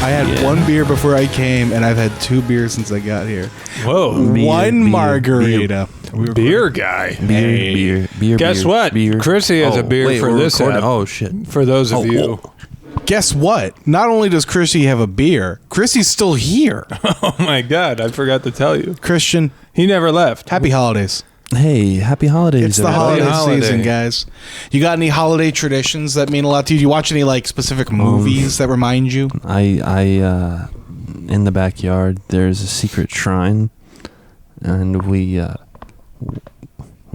I had one beer before I came, and I've had 2 beers since I got here. Whoa. One margarita. Beer guy. Beer. Guess what? Chrissy has a beer for this app. Oh, shit. For those of you. Guess what? Not only does Chrissy have a beer, Chrissy's still here. Oh, my God. I forgot to tell you. Christian, He never left. happy holidays. Hey, happy holidays. It's the everybody. holiday season, guys. You got any holiday traditions that mean a lot to you? Do you watch any like specific movies that remind you? I in the backyard, there's a secret shrine, and we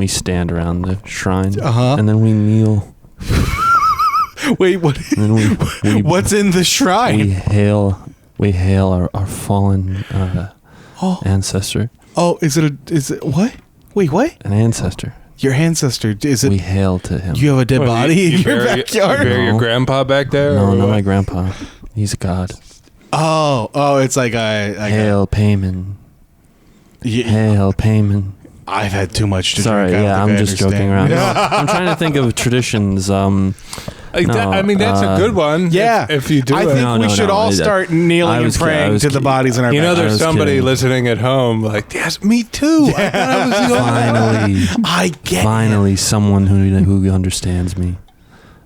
stand around the shrine, and then we kneel. Wait, what? And then we what's in the shrine? We hail our fallen ancestor. Oh, is it what? Wait, what? An ancestor. Your ancestor? Is it? We hail to him. You have a dead body in your backyard? You bury your grandpa back there? No, not my grandpa. He's a god. Oh, it's like a Hail Payman. Yeah. Hail Payman. I've had too much to Sorry, drink. I'm just joking around. No, I'm trying to think of traditions. I mean, that's a good one. Yeah. If you do I it. think we should all start kneeling and praying to the bodies in our backyard. There's somebody listening at home like, yes, me too. I thought I was the Finally, I get finally someone who understands me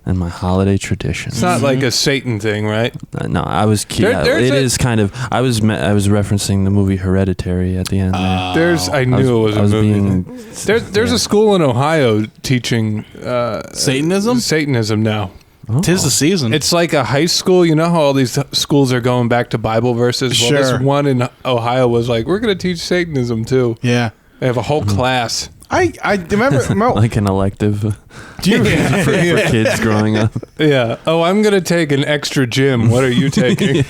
and my holiday traditions. It's not like a Satan thing, right? No, I was kidding. It is kind of. I was referencing the movie Hereditary at the end. I knew it was a movie. There's a school in Ohio teaching Satanism? Satanism now. Oh. 'Tis the season. It's like a high school. You know how all these schools are going back to Bible verses? Well, this one in Ohio was like, we're going to teach Satanism too. Yeah. They have a whole class. I remember like an elective do you for kids growing up. Yeah. Oh, I'm going to take an extra gym. What are you taking?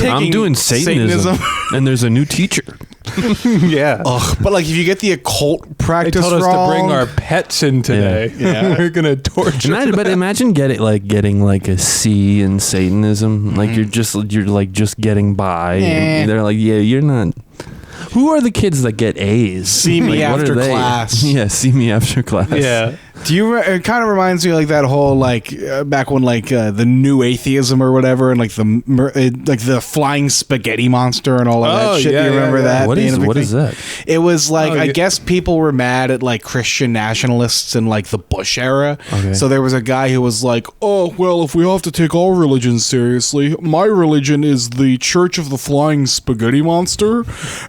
I'm doing Satanism. And there's a new teacher. Yeah. Ugh, but like if you get the occult practice They told us wrong, to bring our pets in today. Yeah. We're going to torture Imagine getting like a C in Satanism. Like you're just getting by. And they're like, yeah, you're not. Who are the kids that get A's? See me after class. Yeah, see me after class. Yeah. Do you? It kind of reminds me of like that whole like back when like the new atheism or whatever, and like the flying spaghetti monster and all of that shit. Yeah, do you remember that? What is that? It was like I guess people were mad at like Christian nationalists in like the Bush era. Okay. So there was a guy who was like, "Oh well, if we have to take all religions seriously, my religion is the Church of the Flying Spaghetti Monster,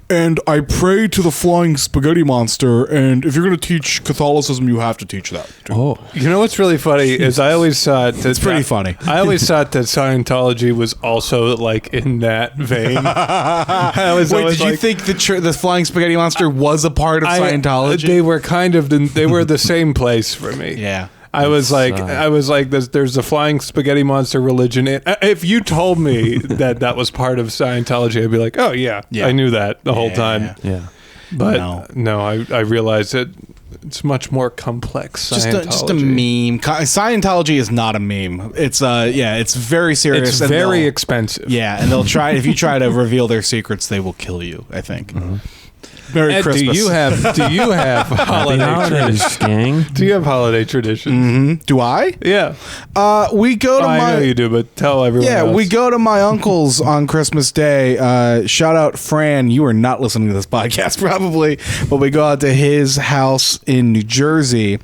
and I pray to the Flying Spaghetti Monster. And if you're going to teach Catholicism, you have to teach that." Oh, You know what's really funny is I always thought that It's pretty funny. I always thought that Scientology was also like in that vein. Wait, did you think the Flying Spaghetti Monster was a part of Scientology? They were kind of they were the same place for me. Yeah. I was like, there's a flying spaghetti monster religion. If you told me that was part of Scientology, I'd be like, oh yeah. I knew that the whole time. yeah. But no, I realized that it's much more complex. Just a meme. Scientology is not a meme. It's it's very serious. It's very expensive. Yeah, and they'll try if you try to reveal their secrets, they will kill you. I think. Mm-hmm. Merry Ed, Christmas. do you have holiday Holidays, traditions? gang. Do you have holiday traditions? Mm-hmm. Do I? Yeah. We go to I know you do, but tell everyone else. we go to my uncle's on Christmas Day. Shout out Fran. You are not listening to this podcast probably, but we go out to his house in New Jersey.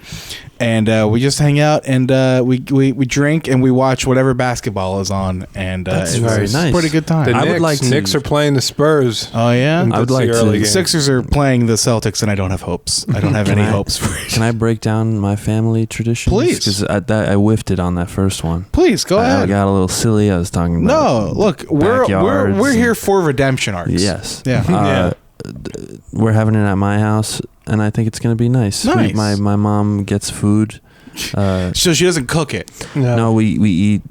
And we just hang out and we drink and we watch whatever basketball is on. And That's it's very a nice. pretty good time. The I Knicks, would like to- Knicks are playing the Spurs. Oh, yeah? I would like to- The Sixers are playing the Celtics, and I don't have hopes. I don't have any hopes for it. Can I break down my family traditions? Please. Because I whiffed it on that first one. Please, go I ahead. got a little silly. I was talking about. No, look, we're here for redemption arcs. Yes. Yeah. We're having it at my house, and I think it's going to be nice. Nice. My mom gets food. So she doesn't cook it. No, we eat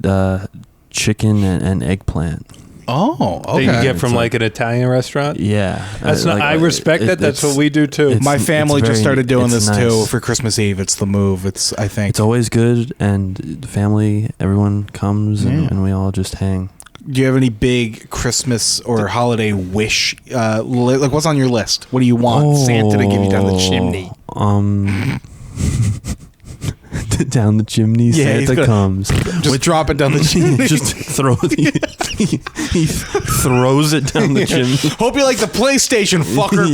chicken and eggplant. Oh, That okay. you get from like an Italian restaurant. Yeah. That's not. I respect that. That's what we do too. My family just started doing this nice. too for Christmas Eve. It's the move. I think It's always good, and the family, everyone comes, and we all just hang. Do you have any big Christmas or holiday wish? Like, what's on your list? What do you want Santa to give you down the chimney? Down the chimney, Santa comes. Just drop it down the chimney. Just throw the he throws it down the chimney. Hope you like the PlayStation, fucker.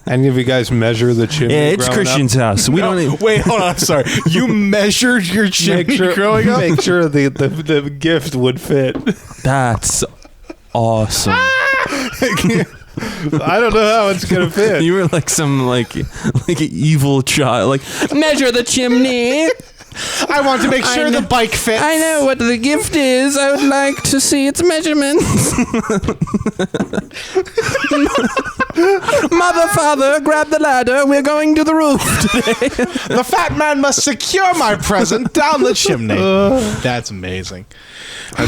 Any of you guys measure the chimney? Yeah, it's growing Christian's up? house. We don't. Wait, hold on. Sorry. You measured your chimney growing up? Make sure the gift would fit. That's awesome. I don't know how it's gonna fit. You were like some like an evil child. Like, measure the chimney. I want to make sure the bike fits. I know what the gift is. I would like to see its measurements. Mother, father, grab the ladder. We're going to the roof today. The fat man must secure my present down the chimney. That's amazing. I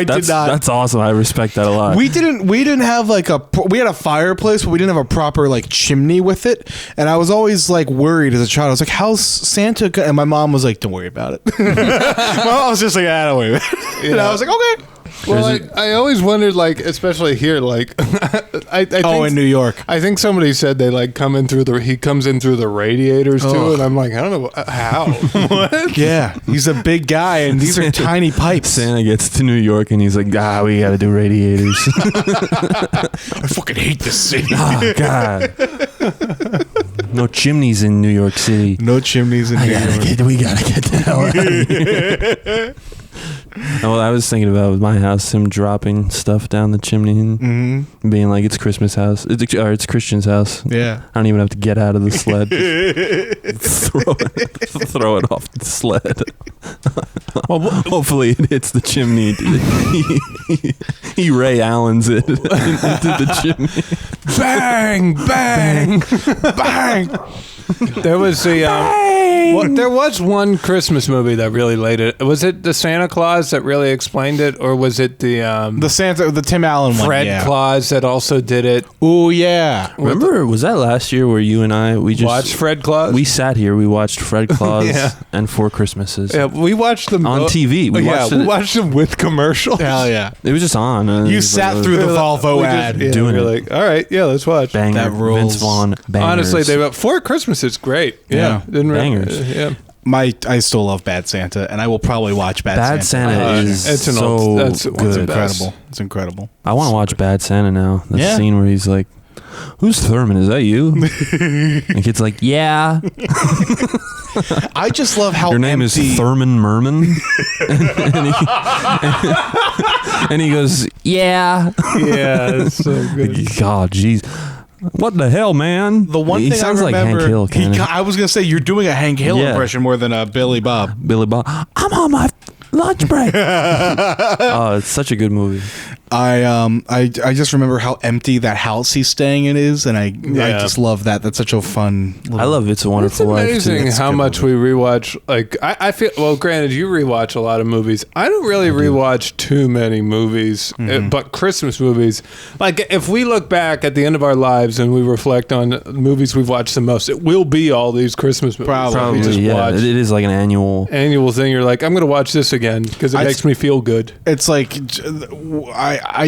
did not. That's awesome. I respect that a lot. We didn't have like we had a fireplace, but we didn't have a proper like chimney with it. And I was always like worried as a child. I was like, "How's Santa?" And my mom was like, "Don't worry about it." My mom was just like, "Don't worry about it." Yeah. And I was like, "Okay." Well, I always wondered, like, especially here, like, I think, in New York, I think somebody said they like he comes in through the radiators too, and I'm like, I don't know how. What? Yeah, he's a big guy, and these are tiny pipes. Santa gets to New York, and he's like, we got to do radiators. I fucking hate this city. Oh God. No chimneys in New York City. No chimneys in New York. We gotta get the hell out of here. Well, I was thinking about with my house, him dropping stuff down the chimney and being like, "It's Christmas house, it's Christian's house." Yeah, I don't even have to get out of the sled. throw it off the sled. Well, hopefully it hits the chimney. He Ray Allen's it into the chimney. Bang, bang, bang. There was there was one Christmas movie that really laid it. Was it the Santa Claus that really explained it, or was it the Tim Allen one? Fred Claus that also did it? Oh yeah, remember? Was that last year where you and I just watched Fred Claus? We sat here. We watched Fred Claus and Four Christmases. Yeah, we watched them on TV. We watched them with commercials. Hell yeah, it was just on. You sat through the Volvo ad, doing it. Like, all right, yeah, let's watch. Banger, that rules. Vince Vaughn. Bangers. Honestly, they were Four Christmases. Great. Yeah. Bangers. Yeah. I still love Bad Santa, and I will probably watch Bad Santa. Bad Santa is it's incredible. It's incredible. I want to watch Bad Santa now. The scene where he's like, "Who's Thurman? Is that you?" And the kid's like, "Yeah." I just love how your name is Thurman Merman, and he goes, "Yeah." Yeah, it's so good. God, jeez. What the hell, man? The one he thing sounds I remember, like Hank Hill. I was gonna say you're doing a Hank Hill impression more than a Billy Bob. Billy Bob. I'm on my lunch break. Oh, it's such a good movie. I just remember how empty that house he's staying in is, and I just love that. That's such a fun. I love It's a Wonderful Life. It's amazing how much we rewatch. Like I feel. Well, granted, you rewatch a lot of movies. I don't really rewatch too many movies, but Christmas movies. Like if we look back at the end of our lives and we reflect on movies we've watched the most, it will be all these Christmas movies. Probably, yeah. It is like an annual thing. You're like, I'm going to watch this again because it makes me feel good. It's like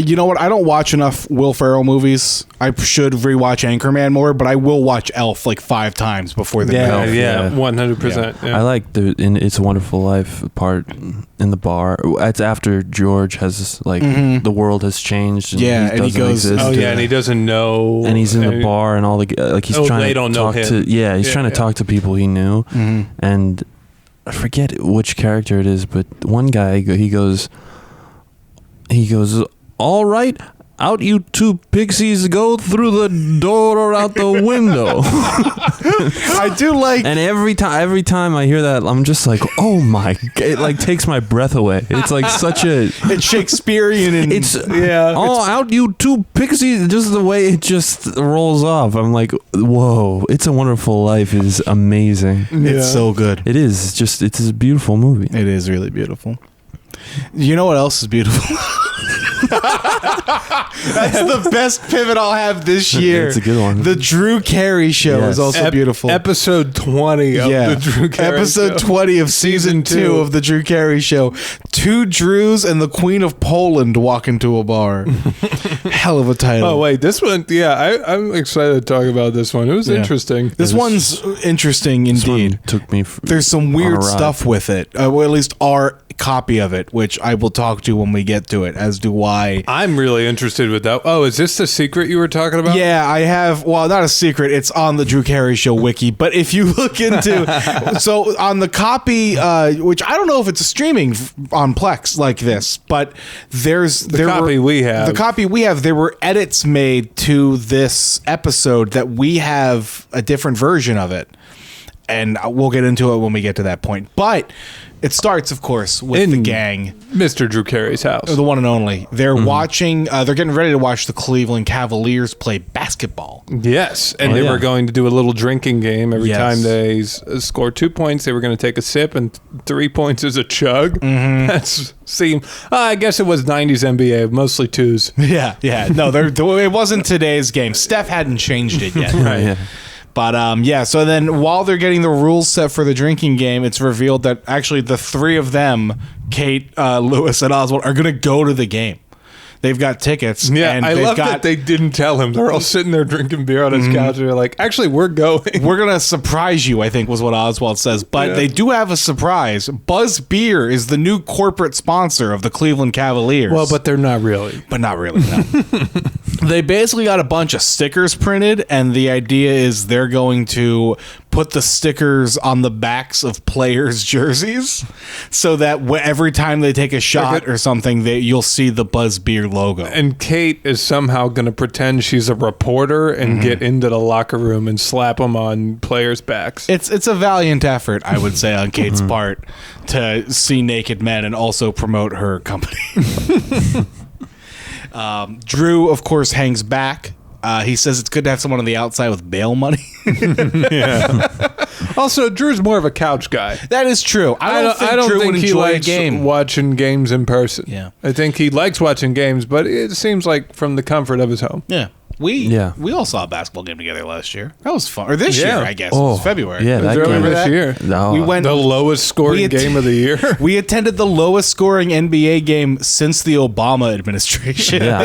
you know what? I don't watch enough Will Ferrell movies. I should rewatch Anchorman more, but I will watch Elf like 5 times before the Elf. Yeah, 100%. Yeah. I like the in It's a Wonderful Life part in the bar. It's after George has like the world has changed. And and he goes. And he doesn't know. And he's in the bar, and all the like he's trying they to don't talk know to. him. Yeah, he's trying to talk to people he knew, and I forget which character it is, but one guy he goes. All right, out you two pixies, go through the door or out the window. I do like, and every time I hear that, I'm just like, oh my god, it like takes my breath away. It's like such a it's Shakespearean, and out you two pixies. Just the way it just rolls off, I'm like, whoa! It's a Wonderful Life is amazing. It's so good. It is it's a beautiful movie. It is really beautiful. You know what else is beautiful? That's the best pivot I'll have this year. It's a good one. The Drew Carey Show is Yes. also beautiful. Episode 20 of the Drew Carey Episode Show. 20 of season 2 of the Drew Carey Show. 2 Drews and the Queen of Poland walk into a bar. Hell of a title. Oh, wait. This one, I'm excited to talk about this one. It was interesting. This one's interesting indeed. Took me. There's some on weird a ride. stuff with it. Well, at least our copy of it, which I will talk to when we get to it, as do why. I'm really interested with that. Oh, is this the secret you were talking about? Yeah, I have. Well, not a secret. It's on the Drew Carey Show wiki. But if you look into, so on the copy, which I don't know if it's streaming on Plex like this, but the copy we have. There were edits made to this episode that we have a different version of it, and we'll get into it when we get to that point. But it starts, of course, with the gang. Mr. Drew Carey's house. The one and only. They're watching, they're getting ready to watch the Cleveland Cavaliers play basketball. Yes. And they were going to do a little drinking game. Every time they score 2 points, they were going to take a sip, and 3 points is a chug. That's I guess it was 90s NBA, mostly twos. Yeah. No, it wasn't today's game. Steph hadn't changed it yet. Right. Yeah. But so then while they're getting the rules set for the drinking game, it's revealed that actually the 3 of them, Kate, Lewis, and Oswald, are going to go to the game. They've got tickets. Yeah, and I love that they didn't tell him. They're all sitting there drinking beer on his couch, and they're like, actually, we're going. We're going to surprise you, I think was what Oswald says. But they do have a surprise. Buzz Beer is the new corporate sponsor of the Cleveland Cavaliers. Well, but they're not really. But not really, no. They basically got a bunch of stickers printed, and the idea is they're going to put the stickers on the backs of players' jerseys so that every time they take a shot or something, you'll see the Buzz Beer logo. And Kate is somehow going to pretend she's a reporter and get into the locker room and slap them on players' backs. It's a valiant effort, I would say, on Kate's part to see naked men and also promote her company. Drew, of course, hangs back. He says it's good to have someone on the outside with bail money. Also, Drew's more of a couch guy. That is true. I don't think he likes watching games in person. Yeah. I think he likes watching games, but it seems like from the comfort of his home. Yeah. We all saw a basketball game together last year. That was fun. Or this year, I guess. Oh, it was February. yeah, that Remember game. this year? No. We went The lowest scoring game of the year. We attended the lowest scoring NBA game since the Obama administration. Yeah,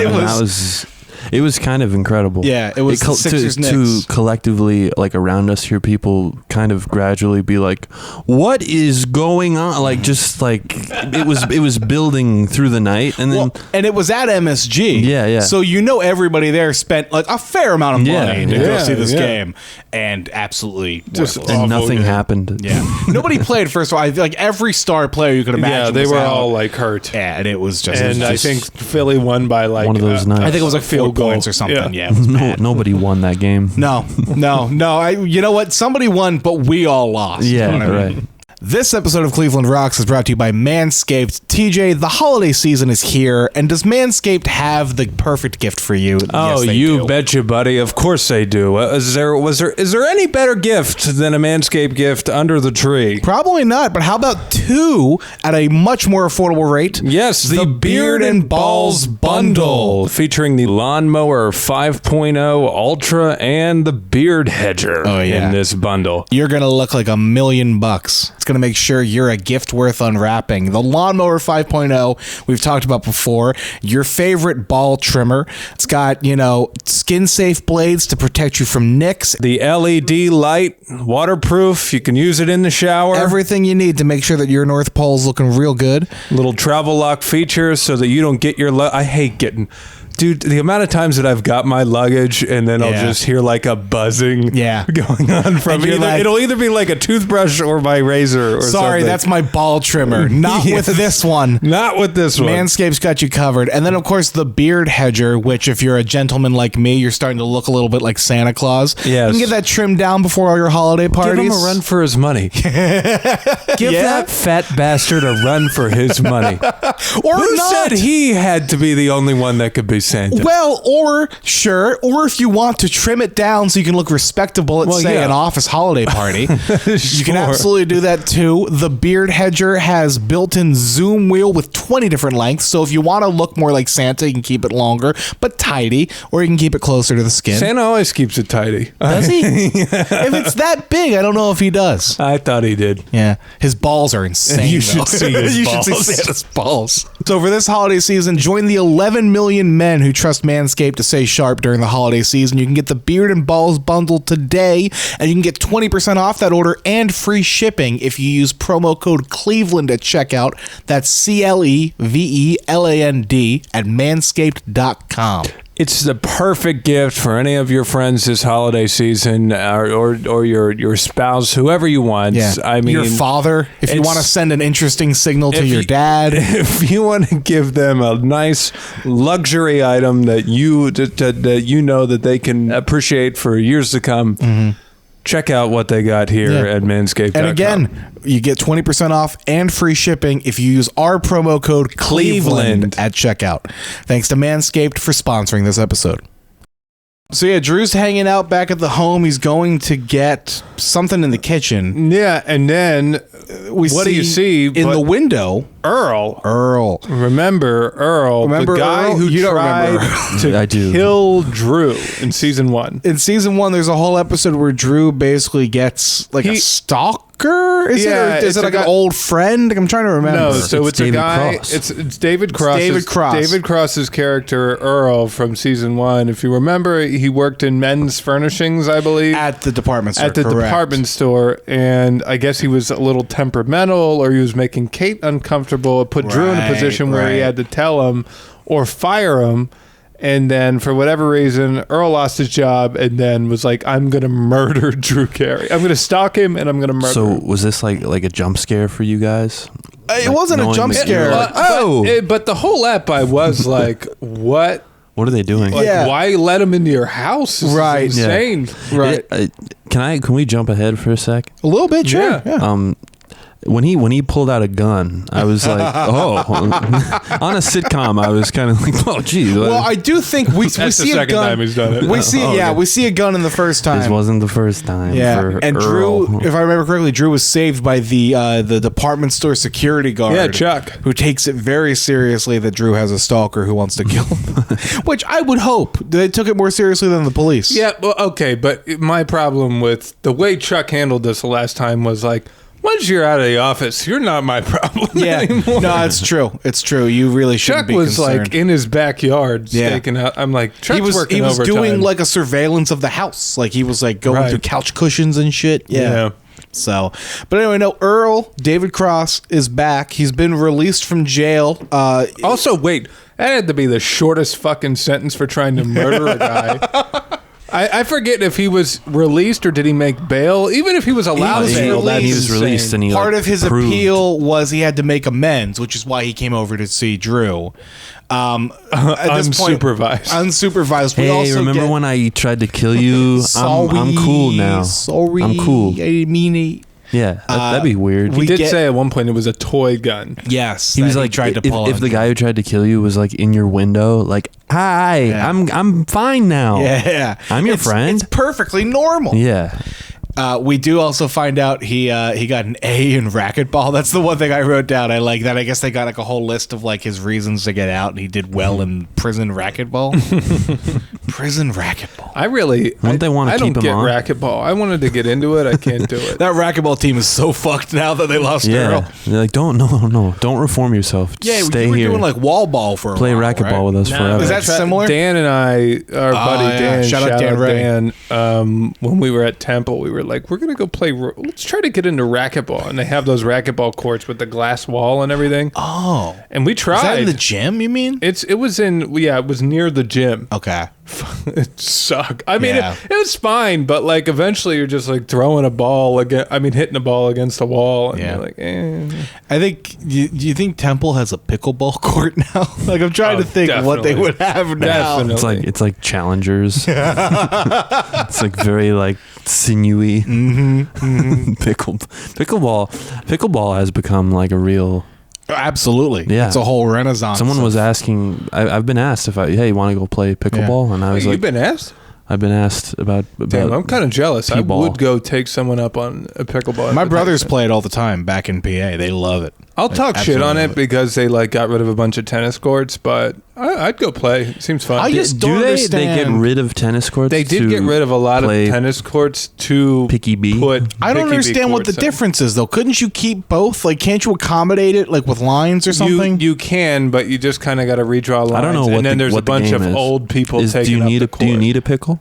it was kind of incredible. Yeah, it was the Sixers Knicks. To collectively, like around us here, people kind of gradually be like, "What is going on?" Like just like it was building through the night, and then and it was at MSG. Yeah. So everybody there spent like a fair amount of money to go see this game, and absolutely Just worthless. and nothing game. happened. Yeah, nobody played. First of all, I feel like every star player you could imagine. Yeah, they was were out. all like hurt. Yeah, and it was just. And I think Philly won by like one of those nights. I think it was like 4 field goal. points or something. Yeah. Yeah, it was bad. Nobody won that game. No. You know what? Somebody won, but we all lost. Yeah, You know what I mean? right. This episode of Cleveland Rocks is brought to you by Manscaped. TJ, the holiday season is here, and does Manscaped have the perfect gift for you? Oh, Yes, they you do. betcha, buddy. Of course they do. Is there any better gift than a Manscaped gift under the tree? Probably not, but how about 2 at a much more affordable rate? Yes, the Beard and Balls Bundle. featuring the Lawnmower 5.0 Ultra and the Beard Hedger in this bundle. You're going to look like $1 million. It's going to make sure you're a gift worth unwrapping. The Lawnmower 5.0, we've talked about before, your favorite ball trimmer. It's got, skin-safe blades to protect you from nicks. The LED light, waterproof. You can use it in the shower. Everything you need to make sure that your North Pole's looking real good. Little travel lock features so that you don't get your... I hate getting... Dude, the amount of times that I've got my luggage and then I'll just hear like a buzzing going on from it'll either be like a toothbrush or my razor or Sorry, something. That's my ball trimmer. Not with this one. Not with this one. Manscaped's got you covered. And then, of course, the Beard Hedger, which if you're a gentleman like me, you're starting to look a little bit like Santa Claus. Yes. You can get that trimmed down before all your holiday parties. Give him a run for his money. Give that fat bastard a run for his money. Or Who not. said he had to be the only one that could be Santa. Well, or if you want to trim it down so you can look respectable at, an office holiday party, you can absolutely do that too. The beard hedger has built-in zoom wheel with 20 different lengths, so if you want to look more like Santa, you can keep it longer, but tidy, or you can keep it closer to the skin. Santa always keeps it tidy. Does he? If it's that big, I don't know if he does. I thought he did. Yeah. His balls are insane. You should see his balls. should see Santa's balls. So for this holiday season, join the 11 million men who trust Manscaped to stay sharp during the holiday season. You can get the beard and balls bundle today, and you can get 20% off that order and free shipping if you use promo code Cleveland at checkout. That's CLEVELAND at manscaped.com. It's the perfect gift for any of your friends this holiday season, or your spouse, whoever you want. Yeah. I mean, your father, if you want to send an interesting signal to your dad. If you want to give them a nice luxury item that you know that they can appreciate for years to come, check out what they got here at Manscaped.com. And again, you get 20% off and free shipping if you use our promo code Cleveland at checkout. Thanks to Manscaped for sponsoring this episode. So yeah, Drew's hanging out back at the home. He's going to get something in the kitchen. Yeah, and then what do you see in the window? Earl. Remember Earl, the guy who tried to kill Drew in season 1. In season 1, there's a whole episode where Drew basically gets like a stalker. Is it like an old friend? I'm trying to remember. No, so it's a guy. Cross. It's David Cross. David Cross. David Cross's character Earl from season 1. If you remember, he worked in men's furnishings, I believe, at the department store. Department store, and I guess he was a little temperamental, or he was making Kate uncomfortable. It put Drew in a position where he had to tell him or fire him. And then for whatever reason, Earl lost his job and then was like, I'm going to murder Drew Carey. I'm going to stalk him and I'm going to murder him. So was this like a jump scare for you guys? It wasn't a jump scare. But the whole ep, I was like, what? What are they doing? Like, why let him into your house? This is insane. Yeah. Right. Can we jump ahead for a sec? A little bit, sure. Yeah. When he pulled out a gun, I was like, oh. On a sitcom, I was kind of like, oh, geez. Well, I do think we see a gun. That's the second time he's done it. We see a gun in the first time. This wasn't the first time. Yeah, for and Earl. Drew, if I remember correctly, Drew was saved by the department store security guard. Yeah, Chuck, who takes it very seriously that Drew has a stalker who wants to kill him. Which I would hope they took it more seriously than the police. Yeah, well, okay, but my problem with the way Chuck handled this the last time was like, once you're out of the office, you're not my problem anymore. No, it's true. It's true. You really shouldn't be concerned. Chuck was like in his backyard staking out. I'm like, Chuck's working overtime. He was doing like a surveillance of the house. Like he was like going through couch cushions and shit. Yeah. So, but anyway, no, Earl, David Cross is back. He's been released from jail. Also, wait, that had to be the shortest fucking sentence for trying to murder a guy. I forget if he was released or did he make bail. Even if he was allowed bail, he was released, and part of his appeal was he had to make amends, which is why he came over to see Drew. At this point, unsupervised. Hey, remember when I tried to kill you? I'm cool now. Sorry, I'm cool. I mean it. Yeah, that'd be weird. He did say at one point it was a toy gun. Yes, he was like, tried to pull if the guy who tried to kill you was like in your window, like, hi, I'm fine now. Yeah, I'm your friend. It's perfectly normal. Yeah. We do also find out he got an A in racquetball. That's the one thing I wrote down. I like that. I guess they got like a whole list of like his reasons to get out, and he did well in prison racquetball. Prison racquetball. I really don't they want to keep him on? Racquetball. I wanted to get into it. I can't do it. That racquetball team is so fucked now that they lost Earl. They're like, don't reform yourself. Yeah, stay you were here. doing like wall ball for a play while, racquetball with us forever. Is that similar? Dan and I, our buddy Dan, shout out Dan. when we were at Temple, we were like, we're gonna go play. Let's try to get into racquetball, and they have those racquetball courts with the glass wall and everything. Oh, and we tried. Is that in the gym? You mean? It was near the gym. Okay. It sucked. I mean, it was fine, but like eventually you're just like throwing a ball hitting a ball against a wall, and you're like, eh. I think. Do you think Temple has a pickleball court now? Like I'm trying to think of what they would have now. Definitely. It's like challengers. It's like very like sinewy. Mm-hmm. Pickleball has become like a real Absolutely. Yeah. It's a whole renaissance. Someone was asking. I've been asked if hey, you want to go play pickleball? And I was like, you've been asked? I've been asked about Damn, I'm kind of jealous. P-ball. I would go take someone up on a pickleball. My brothers play it all the time back in PA. They love it. I'll talk shit on absolutely it because they like got rid of a bunch of tennis courts, but I'd go play. It seems fun. I just don't They understand. get rid of tennis courts? They did to get rid of a lot of play tennis courts to Picky B? put. I don't Picky B understand what the courts in. difference is, though. Couldn't you keep both? Like, can't you accommodate it, like, with lines or something? You can, but you just kind of got to redraw lines. I don't know what and then the- there's what a the bunch game of is. old people Do taking you need up the court. Do you need a pickle?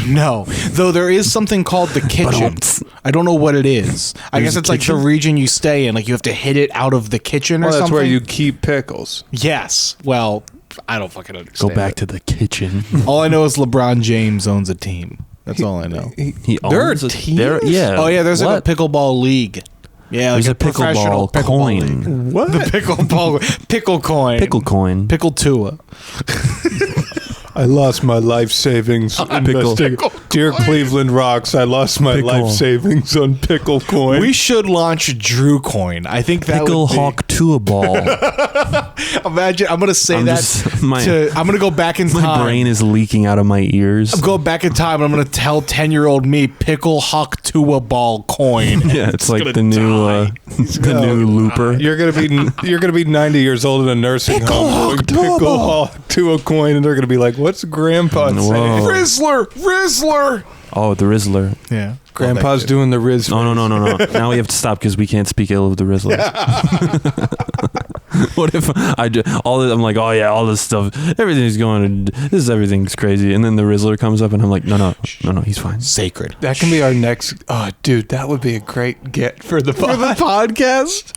No. Though there is something called the kitchen. I don't know what it is. I guess a it's like the kitchen? region you stay in. Like, you have to hit it out of the kitchen or Well, that's something. where you keep pickles. Yes. Well, I don't fucking understand. Go back to the kitchen. All I know is LeBron James owns a team. That's all I know. He There are owns teams? yeah. Oh, yeah, there's What? like a pickleball league. Yeah, like There's a professional pickleball coin. league. What? The pickleball pickle coin. Pickle coin. Pickle Tua. I lost my life savings investing. Dear Cleveland Rocks, I lost my Pickle. life savings on pickle coin. We should launch Drew Coin. I think that Pickle would be, hawk to a ball. Imagine I'm gonna say I'm that just- my- I'm gonna go back in My time. brain is leaking out of my ears. Go back in time and I'm gonna tell 10-year-old me pickle hawk to a ball coin. Yeah, it's like gonna the new die. the new looper. You're gonna be 90 years old in a nursing home. hawk to a Pickle ball. hawk to a coin, and they're gonna be like, "What's Grandpa saying?" Whoa. Rizzler. Oh, the Rizzler. Yeah. Grandpa's doing the Riz. No. Now we have to stop because we can't speak ill of the Rizzler. What if I'm like, oh yeah, all this stuff, everything's everything's crazy, and then the Rizzler comes up, and I'm like, no, he's fine. Sacred. That can be our next. Oh, dude, that would be a great get for the podcast?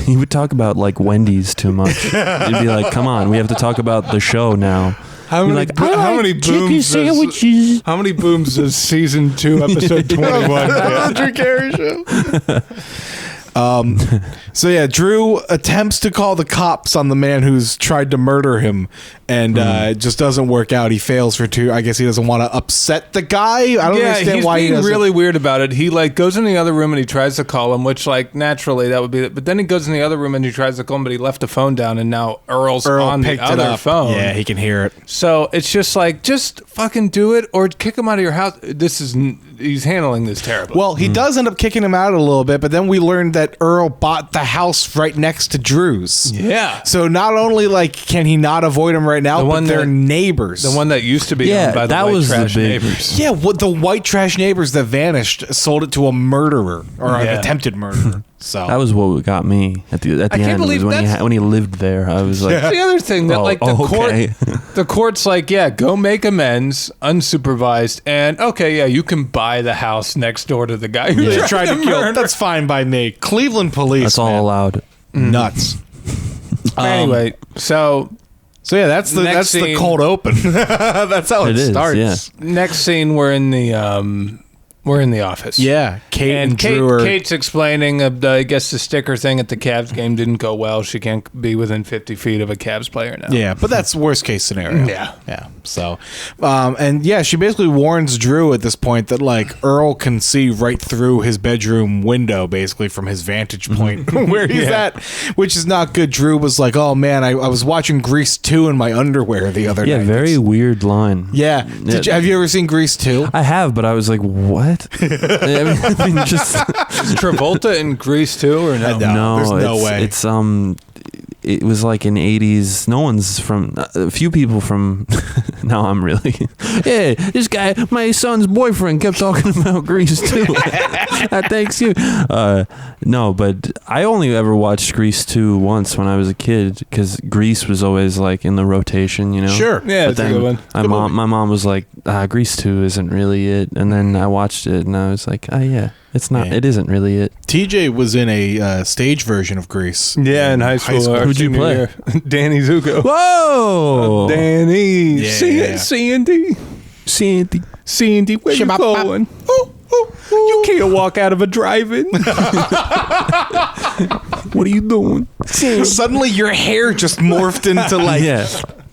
He would talk about like Wendy's too much. He'd be like, come on, we have to talk about the show now. How many, like, how many booms? How many booms does season 2, episode 21? The Drew Carey Show. So yeah, Drew attempts to call the cops on the man who's tried to murder him, and it just doesn't work out. He fails for 2. I guess he doesn't want to upset the guy. I don't understand he's why he being doesn't. really weird about it. He like goes in the other room and he tries to call him, which like naturally that would be. But then he goes in the other room and he tries to call him, but he left the phone down, and now Earl on the picked it other up. phone. Yeah, he can hear it. So it's just like, just fucking do it or kick him out of your house. He's handling this terribly. Well, he does end up kicking him out a little bit, but then we learned that Earl bought the house right next to Drew's. yeah. So not only like can he not avoid him right now, The but one they're that- neighbors. The one that used to be Yeah, owned by the that white was the trash big- neighbors. Yeah, what the white trash neighbors that vanished sold it to a murderer or an Yeah. attempted murderer. So That was what got me at the can't end. believe Was that's- when he lived there. I was like, That's the other thing that like the okay. the court's like, yeah, go make amends unsupervised, and okay, yeah, you can buy the house next door to the guy who they tried to kill. murder. That's fine by me. Cleveland police. That's all man. allowed. Nuts. Anyway, so So yeah, that's the Next the scene- cold open. That's how it It is, starts. yeah. next scene we're in the office. Yeah, Kate and, And Drew are. Kate's explaining, I guess the sticker thing at the Cavs game didn't go well. She can't be within 50 feet of a Cavs player now. Yeah, but that's worst case scenario. Yeah. Yeah. So, and yeah, she basically warns Drew at this point that like Earl can see right through his bedroom window, basically from his vantage point where he's at, which is not good. Drew was like, "Oh man, I was watching Grease 2 in my underwear the other Yeah, night." very weird line. Yeah. Have you ever seen Grease 2? I have, but I was like, what? I mean, just Is Travolta in Grease too, or no? No, there's no way. It's it was like in '80s. No one's from a few people from. Now I'm really. Yeah, this guy, my son's boyfriend, kept talking about Grease too. Thanks you. No, but I only ever watched Grease 2 once when I was a kid because Grease was always like in the rotation, you know. Sure. Yeah, But it's a then good one. my mom was like, Grease 2 isn't really it, and then I watched it and I was like, yeah, it's not. Yeah. It isn't really it. TJ was in a stage version of Grease. Yeah, in high school. our Who'd you senior play? year. Danny Zuko. Whoa, Danny. Yeah. Sandy. Sandy, Where you going? You can't walk out of a drive-in. what are you doing? Suddenly your hair just morphed into like Yeah.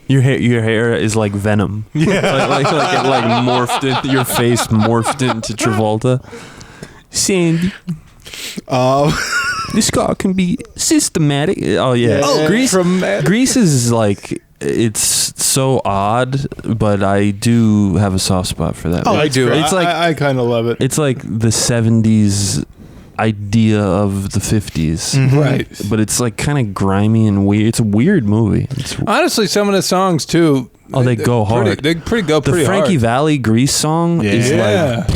Your hair is like Venom. Yeah, like it morphed. Your face morphed into Travolta. Sandy. This car can be systematic. Oh yeah. Yeah. Grease is like, it's so odd, but I do have a soft spot for that. Oh, I do. It's like I kind of love it. it's like the 70s idea of the 50s. Right. But it's like kind of grimy and weird. It's a weird movie. Honestly, some of the songs too. They go hard. They go pretty The Frankie hard. Valli Grease song is like,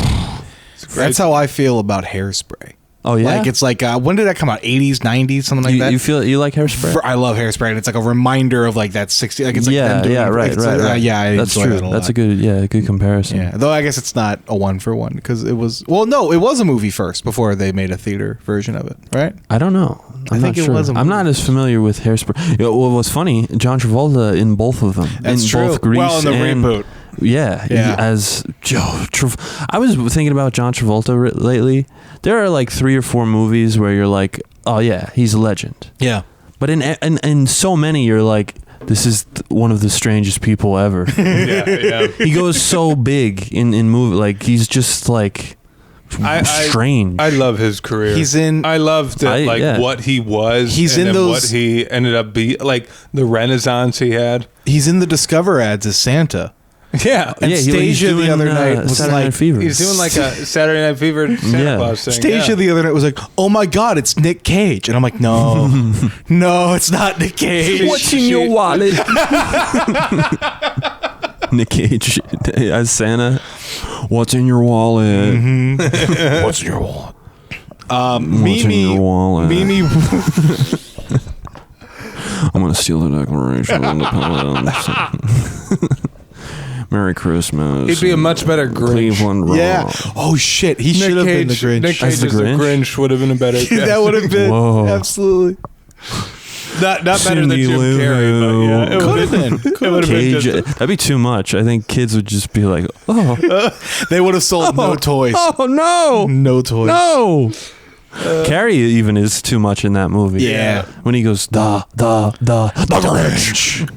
That's how I feel about Hairspray. oh yeah. Like it's like when did that come out? 80s, 90s, something like that. you like Hairspray? I love Hairspray, and it's like a reminder of like that 60s. Like it's like them doing, right. yeah, I That's enjoy true. that a That's lot. a good comparison. Yeah, though I guess it's not a 1-for-1 because it was. Well, no, it was a movie first before they made a theater version of it, right? I don't know. I think it was a I'm not movie. as familiar with Hairspray. What was funny, John Travolta in both of them. That's in true. Both Grease Well, in the and, reboot. Yeah, Yeah. as Joe. I was thinking about John Travolta lately. There are like 3 or 4 movies where you're like, oh yeah, he's a legend. Yeah. But in so many, you're like, this is one of the strangest people ever. Yeah. He goes so big in movie, like he's just like strange. I love his career. He's in. I loved what he was. He's and in then those- what he ended up being, like the renaissance he had. He's in the Discover ads as Santa. Yeah. And Stasia the other night was Saturday like, Night Fever. He's doing like a Saturday Night Fever Santa Yeah. Claus thing. Stasia the other night was like, "Oh my God, it's Nick Cage," and I'm like, "No, no, it's not Nick Cage." What's in your wallet? Nick Cage as Santa. What's in your wallet? What's in your wallet? What's in your wallet? Mimi. I'm gonna steal the Declaration of Independence. Merry Christmas. He'd be a much better Grinch. Cleveland Rock. Yeah. Oh shit, he should have been the Grinch. Nick Cage As the as the Grinch? Grinch would have been a better. That would have been Whoa. absolutely. not better than Cindy Jim Lou Carrey, but yeah, it Could would have been. It would have been Cage, just that'd be too much. I think kids would just be like, "Oh, They would have sold no toys. oh no, No toys. no." Carey even is too much in that movie. Yeah. when he goes the Grinch.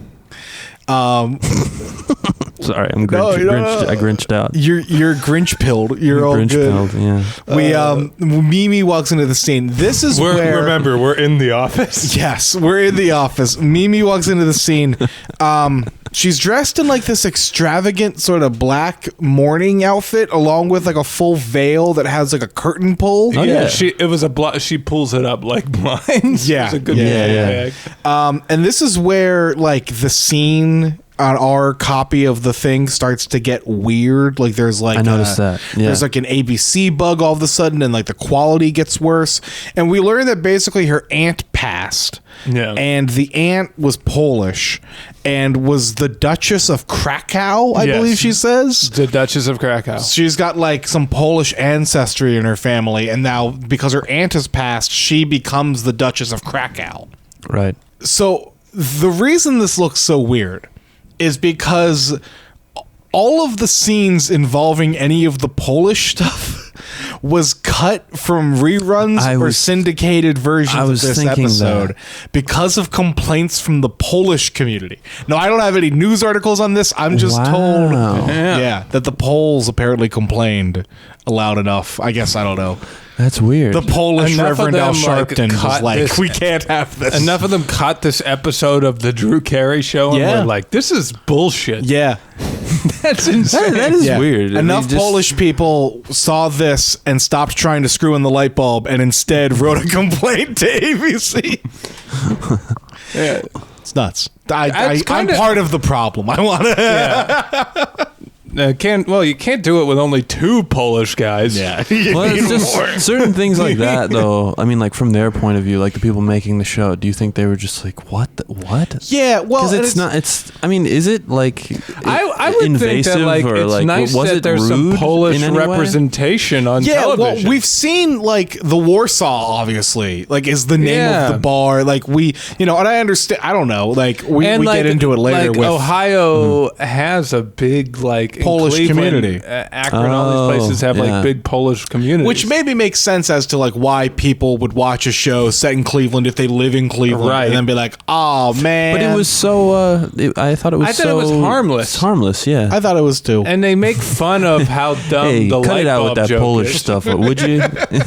Sorry, I'm Grinch. No, I Grinched out. You're Grinch pilled. You're all Grinch good. pilled, yeah. Mimi walks into the scene. This is where. remember, we're in the office. Yes, we're in the office. Mimi walks into the scene. She's dressed in like this extravagant sort of black mourning outfit, along with like a full veil that has like a curtain pull. Oh, yeah. It was a she pulls it up like blinds. Yeah. It was a good Yeah. And this is where like the scene on our copy of the thing starts to get weird. Like there's like I noticed that. Yeah. There's like an ABC bug all of a sudden, and like the quality gets worse. And we learn that basically her aunt passed. Yeah. And the aunt was Polish and was the Duchess of Krakow, I Yes. believe she says. The Duchess of Krakow. She's got like some Polish ancestry in her family, and now because her aunt has passed, she becomes the Duchess of Krakow. Right. So the reason this looks so weird is because all of the scenes involving any of the Polish stuff was cut from reruns or syndicated versions of this episode because of complaints from the Polish community. Now, I don't have any news articles on this. I'm just told that the Poles apparently complained loud enough. I guess I don't know. That's weird. The Polish Enough of Reverend Al them, Sharpton was cut like, this- we can't have this. Enough of them caught this episode of the Drew Carey show and Yeah. were like, this is bullshit. Yeah. That's insane. that is Yeah. weird. I Enough mean, just- Polish people saw this and stopped trying to screw in the light bulb and instead wrote a complaint to ABC. Yeah. It's nuts. I'm kinda- part of the problem. I want to. You can't do it with only 2 Polish guys. Yeah. Well, it's just certain things like that, though. I mean, like from their point of view, like the people making the show. Do you think they were just like, what? Yeah. Well, Because it's not. It's. I mean, is it like I would invasive think that like or it's like nice was that it there's some rude Polish in any way? representation on Yeah, television. well, we've seen like the Warsaw, obviously, like is the name Yeah. of the bar. Like and I understand. I don't know. Like we and get into it later like with Ohio has a big like Polish Cleveland, community. Akron, all these places have like big Polish communities, Which maybe makes sense as to like why people would watch a show set in Cleveland if they live in Cleveland, Right. and then be like, "Oh man!" But it was so. I thought it was. I thought it was harmless. It's harmless, yeah. I thought it was too. and they make fun of how dumb Hey, the cut light it out bulb with that joke Polish is. stuff, would you?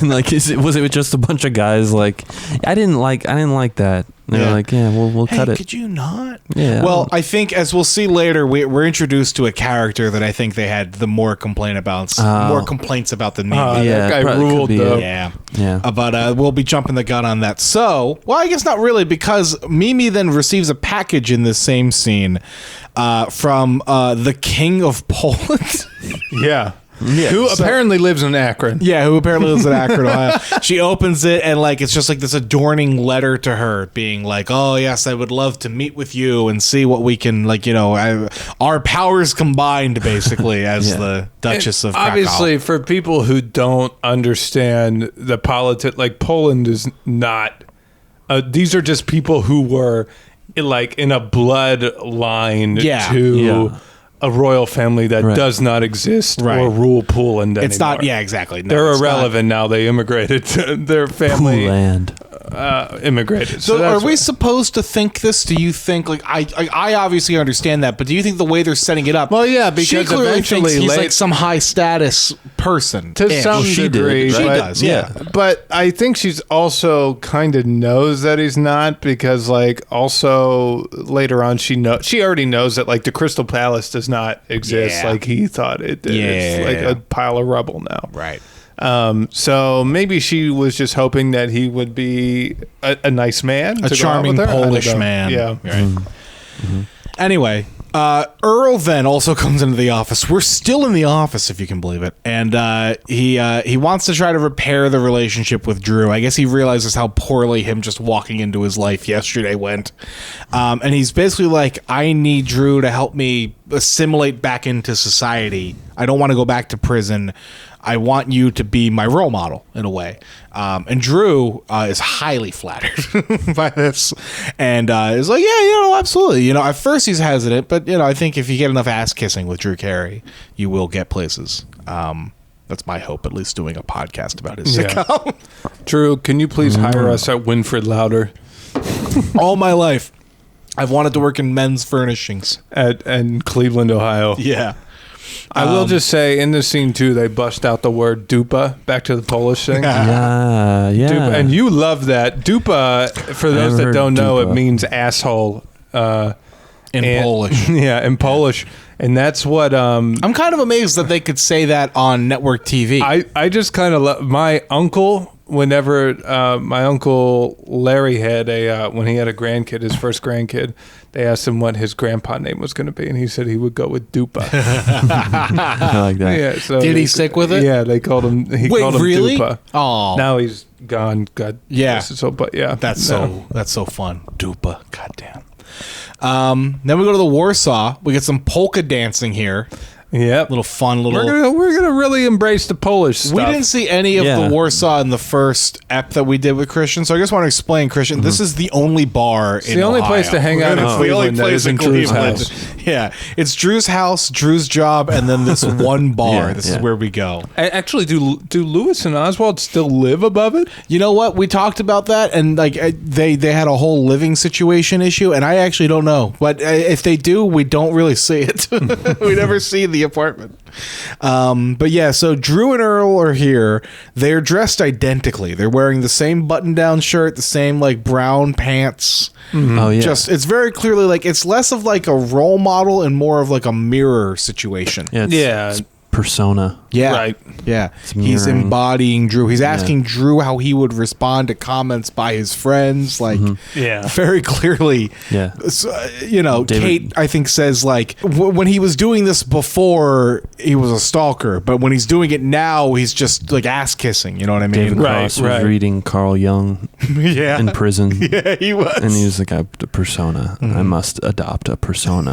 Like, was it just a bunch of guys? Like, I didn't like that. They were like, yeah, we'll Hey, cut it. could you not? Yeah. Well, I think as we'll see later, we're introduced to a character that I think they had the more complaints about than me. That Yeah, guy probably could ruled be, though. Yeah. Yeah. But we'll be jumping the gun on that. So, well, I guess not really, because Mimi then receives a package in this same scene from the King of Poland. Yeah. Who apparently lives in Akron. Yeah, who apparently lives in Akron, Ohio. She opens it, and like it's just like this adorning letter to her, being like, "Oh yes, I would love to meet with you and see what we can, like, you know, our powers combined, basically, as the Duchess of Krakow." Obviously, for people who don't understand the politics, like Poland is not. These are just people who were like in a bloodline to a royal family that does not exist or rule Poland anymore. It's not. Yeah, exactly. No, They're it's irrelevant now. They immigrated. Their family immigrated. So are we supposed to think this? Do you think, like, I obviously understand that, but do you think the way they're setting it up? Well, yeah, because she clearly eventually thinks he's late- like some high status person to some she degree, did, She right? does, yeah. But I think she's also kind of knows that he's not, because like also later on she already knows that like the Crystal Palace does not exist like he thought it did. It's like a pile of rubble now. Right. So maybe she was just hoping that he would be a nice man, A charming Polish man. Yeah. Right. Anyway, Earl then also comes into the office. We're still in the office, if you can believe it. And he wants to try to repair the relationship with Drew. I guess he realizes how poorly him just walking into his life yesterday went. And he's basically like, I need Drew to help me assimilate back into society. I don't want to go back to prison. I want you to be my role model in a way. And Drew is highly flattered by this, and is like, yeah, you know, absolutely. You know, at first he's hesitant, but you know, I think if you get enough ass kissing with Drew Carey, you will get places. That's my hope, at least doing a podcast about his sitcom. Drew, can you please hire us at Winfred Louder? All my life, I've wanted to work in men's furnishings in Cleveland, Ohio. Yeah. I will just say, in this scene too, they bust out the word "dupa," back to the Polish thing. Yeah. Dupa, and you love that. Dupa, for those that don't know, dupa. it means asshole. In Polish. Yeah, in Polish. And that's what... I'm kind of amazed that they could say that on network TV. I just kind of love... My uncle... Whenever my uncle Larry had when he had a grandkid, his first grandkid, they asked him what his grandpa name was going to be, and he said he would go with Dupa. I like that. Yeah, so Did he stick with it? Yeah, they called him. He called him really? Dupa. Oh, Now he's gone. God. Yeah. So, but yeah, that's so fun. Dupa. Goddamn. Then we go to the Warsaw. We get some polka dancing here. Yep. Little fun little. We're gonna really embrace the Polish stuff. We didn't see any of the Warsaw in the first ep that we did with Christian, so I just want to explain, Christian. This is the only bar. It's the only place to hang out in Cleveland that isn't Drew's house. Yeah, it's Drew's house, Drew's job, and then this one bar. This is where we go. Actually, do Lewis and Oswald still live above it? You know what? We talked about that, and like they had a whole living situation issue, and I actually don't know. But if they do, we don't really see it. We never see the apartment. But yeah, so Drew and Earl are here. They're dressed identically. They're wearing the same button-down shirt, the same like brown pants. Mm-hmm. Oh yeah. Just it's very clearly like it's less of like a role model and more of like a mirror situation. Yeah. It's persona. Yeah. Right. Yeah. It's He's mirroring. embodying Drew. He's asking Drew how he would respond to comments by his friends. Like, very clearly. Yeah. You know, David- Kate, I think, says, like, when he was doing this before, he was a stalker. But when he's doing it now, he's just, like, ass kissing. You know what I mean? David Cross was reading Carl Jung Yeah. in prison. Yeah, he was. And he was like, a persona. I must adopt a persona.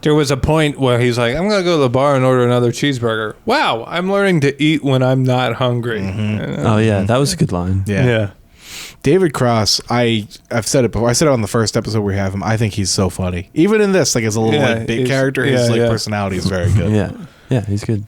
There was a point where he's like, I'm going to go to the bar and order another cheeseburger. Wow, I'm learning to eat when I'm not hungry. Oh, yeah. That was a good line. Yeah. David Cross, I've said it before. I said it on the first episode we have him. I think he's so funny. Even in this, like as a little like big character, his personality is very good. Yeah, he's good.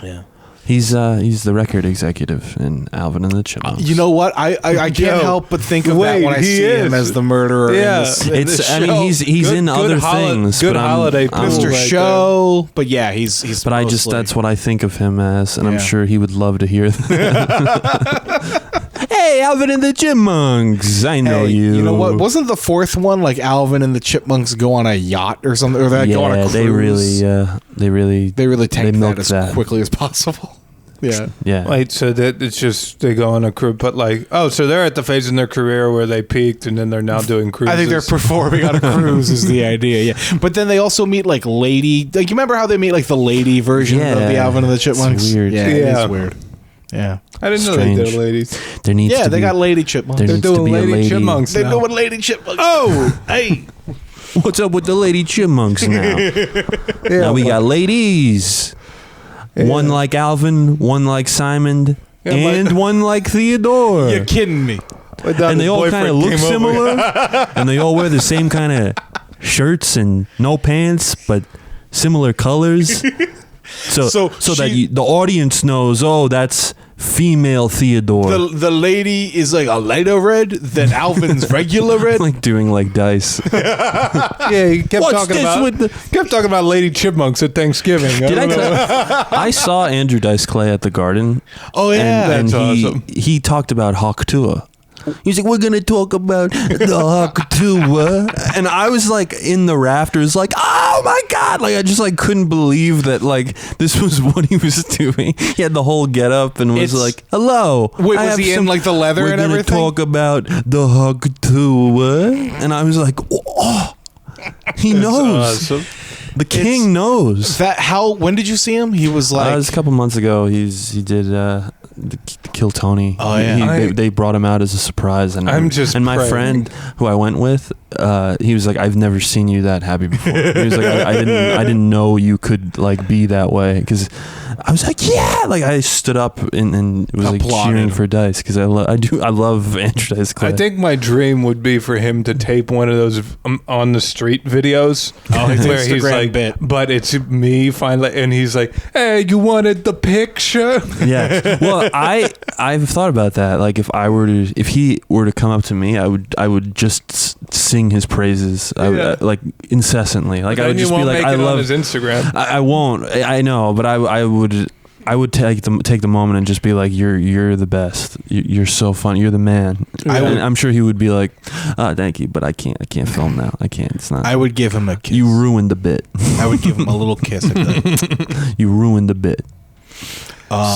Yeah. He's the record executive in Alvin and the Chipmunks. You know what? I can't help but think of that when I see him as the murderer. Yeah, in this I mean, he's good, in other things. Good but holiday, Mr. Show. But yeah, he's. But that's what I think of him as, and I'm sure he would love to hear that. Hey, Alvin and the Chipmunks! I know you. You know what? Wasn't the fourth one like Alvin and the Chipmunks go on a yacht or something, or they go on a cruise? They really tanked that as that quickly as possible. Yeah. Wait, so that it's just they go on a cruise, but like, so they're at the phase in their career where they peaked, and then they're now doing cruises. I think they're performing on a cruise is the idea. Yeah, but then they also meet like lady. Like you remember how they meet like the lady version of the Alvin and the Chipmunks? It's weird. Yeah, it's weird. Yeah, I didn't know they did ladies. There needs to they be, got lady chipmunks. They're doing lady chipmunks. They're doing lady chipmunks. Oh, hey. What's up with the lady chipmunks now? Now we got ladies. Yeah. One like Alvin, one like Simon, and one like Theodore. You're kidding me. And they all kind of look similar. And they all wear the same kind of shirts and no pants, but similar colors. So that the audience knows, that's female Theodore. The lady is like a lighter red than Alvin's regular red. Like doing like dice. He kept talking about Lady Chipmunks at Thanksgiving. I saw Andrew Dice Clay at the Garden. Oh yeah, and awesome. He talked about Hawktua. He's like, we're going to talk about the Hawktua. And I was like in the rafters like, oh my God. Like I just like couldn't believe that like this was what he was doing. He had the whole get up and was like, hello. Wait, was he in like the leather and everything? We're going to talk about the Hawktua. And I was like, oh, he knows. Awesome. The king knows. When did you see him? He was like... it was a couple months ago. He did... the Kill Tony. Oh yeah, they brought him out as a surprise, and my friend who I went with, he was like, "I've never seen you that happy before." He was like, "I didn't know you could like be that way." Because I was like, "Yeah!" Like I stood up and was like cheering for Dice because I love Andrew Dice Clay. I think my dream would be for him to tape one of those on the street videos. Oh, it's where he's like, but it's me finally, and he's like, "Hey, you wanted the picture?" Yeah. Well, I've thought about that. Like if he were to come up to me, I would just sing his praises. I would, like incessantly. Like I would just be like, I love his Instagram. I won't. I know, but I would take the moment and just be like, you're the best. You're so fun. You're the man. I'm sure he would be like, thank you, but I can't film now. I can't. It's not. I would give him a kiss. You ruined the bit. I would give him a little kiss. You ruined the bit.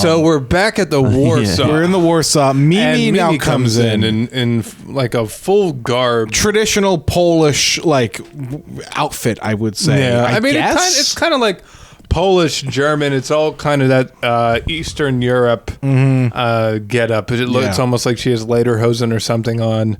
So we're back at the Warsaw. We're in the Warsaw. Mimi now comes in like a full garb, traditional Polish like outfit. I would say. Yeah, I mean it's kind of like Polish, German. It's all kind of that Eastern Europe get up. It's almost like she has lederhosen or something on.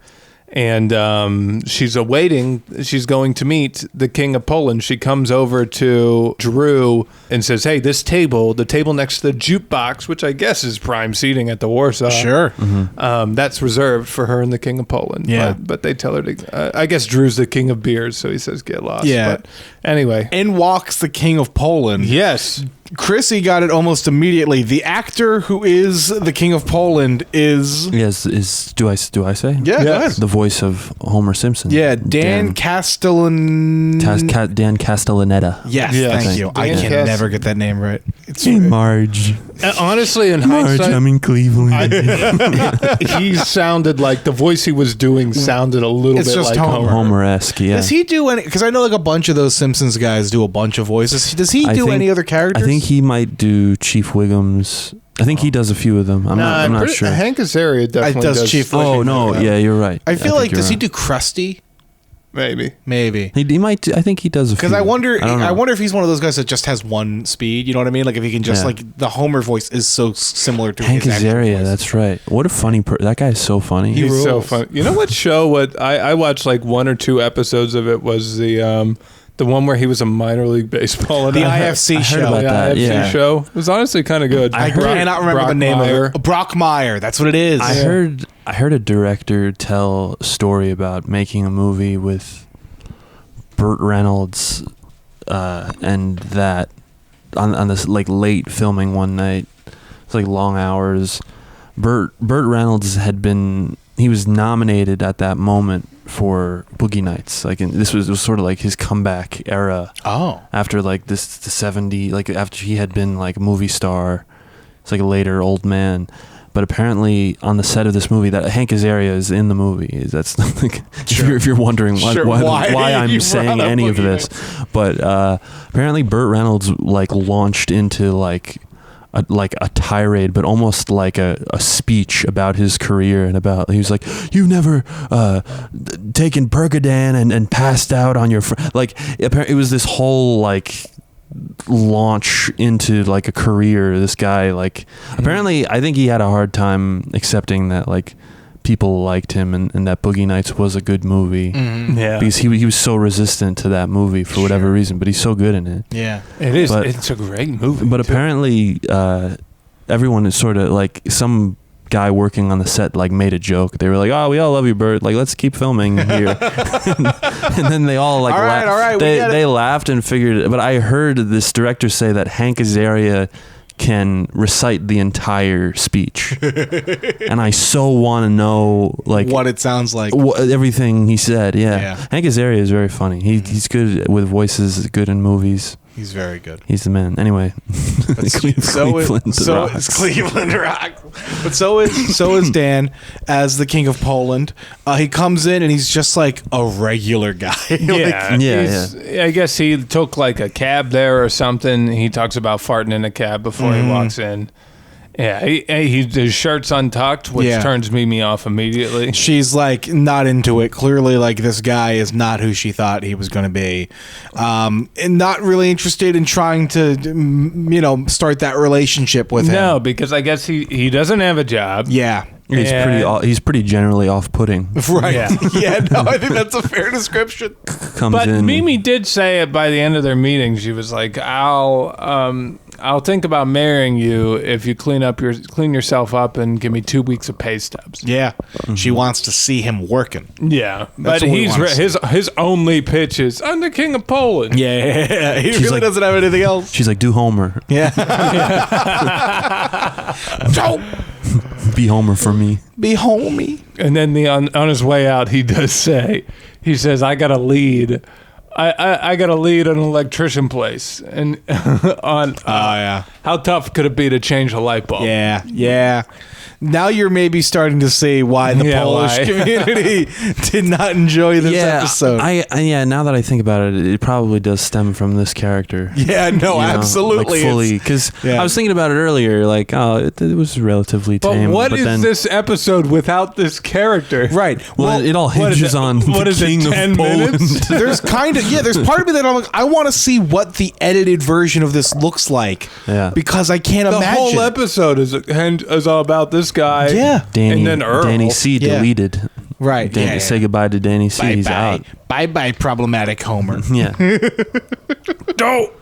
And she's going to meet the King of Poland. She comes over to Drew and says, hey, the table next to the jukebox, which I guess is prime seating at the Warsaw. Sure. Mm-hmm. That's reserved for her and the King of Poland. Yeah. But they tell her to, I guess Drew's the King of Beers, so he says, get lost. Yeah. But anyway. In walks the King of Poland. Yes. Chrissy got it almost immediately. The actor who is the King of Poland is... Yes, do I say? Yeah, go ahead. The voice of Homer Simpson. Yeah, Dan Castellaneta. Dan Castellaneta. Yes, thank you. I can never get that name right. It's Marge. Honestly, in Marge, hindsight... I'm in Cleveland. He sounded like... The voice he was doing sounded a little bit like Homer. Homer-esque, yeah. Does he do any... Because I know like a bunch of those Simpsons guys do a bunch of voices. Does he do any other characters? I think he might do Chief Wiggum's. I think he does a few of them. I'm not sure. Hank Azaria definitely does Chief Wiggum. Oh no, yeah, you're right. I feel like does he do Krusty? Maybe he might do, I think he does a few. Because I wonder if he's one of those guys that just has one speed. You know what I mean? Like if he can just like the Homer voice is so similar to Hank his Azaria. voice. That's right. What a funny that guy is so funny. He's so funny. You know what show? I watched like one or two episodes of it was the The one where he was a minor league baseball The announcer. IFC I heard show. about The that, IFC yeah. show. It was honestly kind of good. I cannot remember the name of it. Brock Meyer. That's what it is. I heard a director tell a story about making a movie with Burt Reynolds, and that on this like late filming one night. It's like long hours. Burt Reynolds he was nominated at that moment for Boogie Nights. Like, it was sort of like his comeback era. Oh. After like the 70s, like after he had been like a movie star. It's like a later old man. But apparently on the set of this movie, that Hank Azaria is in the movie. That's like, if you're wondering why I'm saying any of this. But apparently Burt Reynolds like launched into like a tirade, but almost like a speech about his career and about, he was like, you've never taken Percodan and passed out on your like, it was this whole like launch into like a career. This guy like, apparently I think he had a hard time accepting that like people liked him and that Boogie Nights was a good movie. Yeah, because he was so resistant to that movie for whatever reason, but he's so good in it. Yeah, it is. But it's a great movie. But too. apparently everyone is sort of like, some guy working on the set like made a joke. They were like, oh, we all love you, Burt, like let's keep filming here. And then they all like all right, they laughed and figured it. But I heard this director say that Hank Azaria can recite the entire speech. And I so want to know like what it sounds like. Everything he said. Yeah. Hank Azaria is very funny. He's good with voices, good in movies. He's very good. He's the man. Anyway, So is Cleveland Rock. But so is Dan as the King of Poland. He comes in and he's just like a regular guy. I guess he took like a cab there or something. He talks about farting in a cab before he walks in. Yeah, his shirt's untucked, which turns Mimi off immediately. She's like not into it. Clearly, like this guy is not who she thought he was going to be, and not really interested in trying to, start that relationship with him. No, because I guess he doesn't have a job. Yeah. He's pretty generally off-putting. Right. Yeah. I think that's a fair description. But Mimi did say it by the end of their meeting. She was like, I'll think about marrying you if you clean yourself up and give me 2 weeks of pay stubs. Yeah. She wants to see him working. Yeah. That's but what his only pitch is, I'm the King of Poland. Yeah. He really doesn't have anything else. She's like, do Homer. Yeah. Be Homer for me. Be homie. And then on his way out, he says, I got to lead. I got to lead an electrician place. And on how tough could it be to change a light bulb? Yeah. Now you're maybe starting to see why the Polish community did not enjoy this episode. Now that I think about it, it probably does stem from this character. Yeah, no, absolutely. Like fully, because I was thinking about it earlier, like, it was relatively tame. But what is this episode without this character? Right. Well, it all hinges on the King of 10 Poland. minutes? There's there's part of me that I'm like, I want to see what the edited version of this looks like. Yeah. Because I can't imagine. The whole episode is all about this guy. Yeah. And then Earl. Danny C. deleted. Right. Say goodbye to Danny C. He's out. Bye, problematic Homer. Yeah. Don't.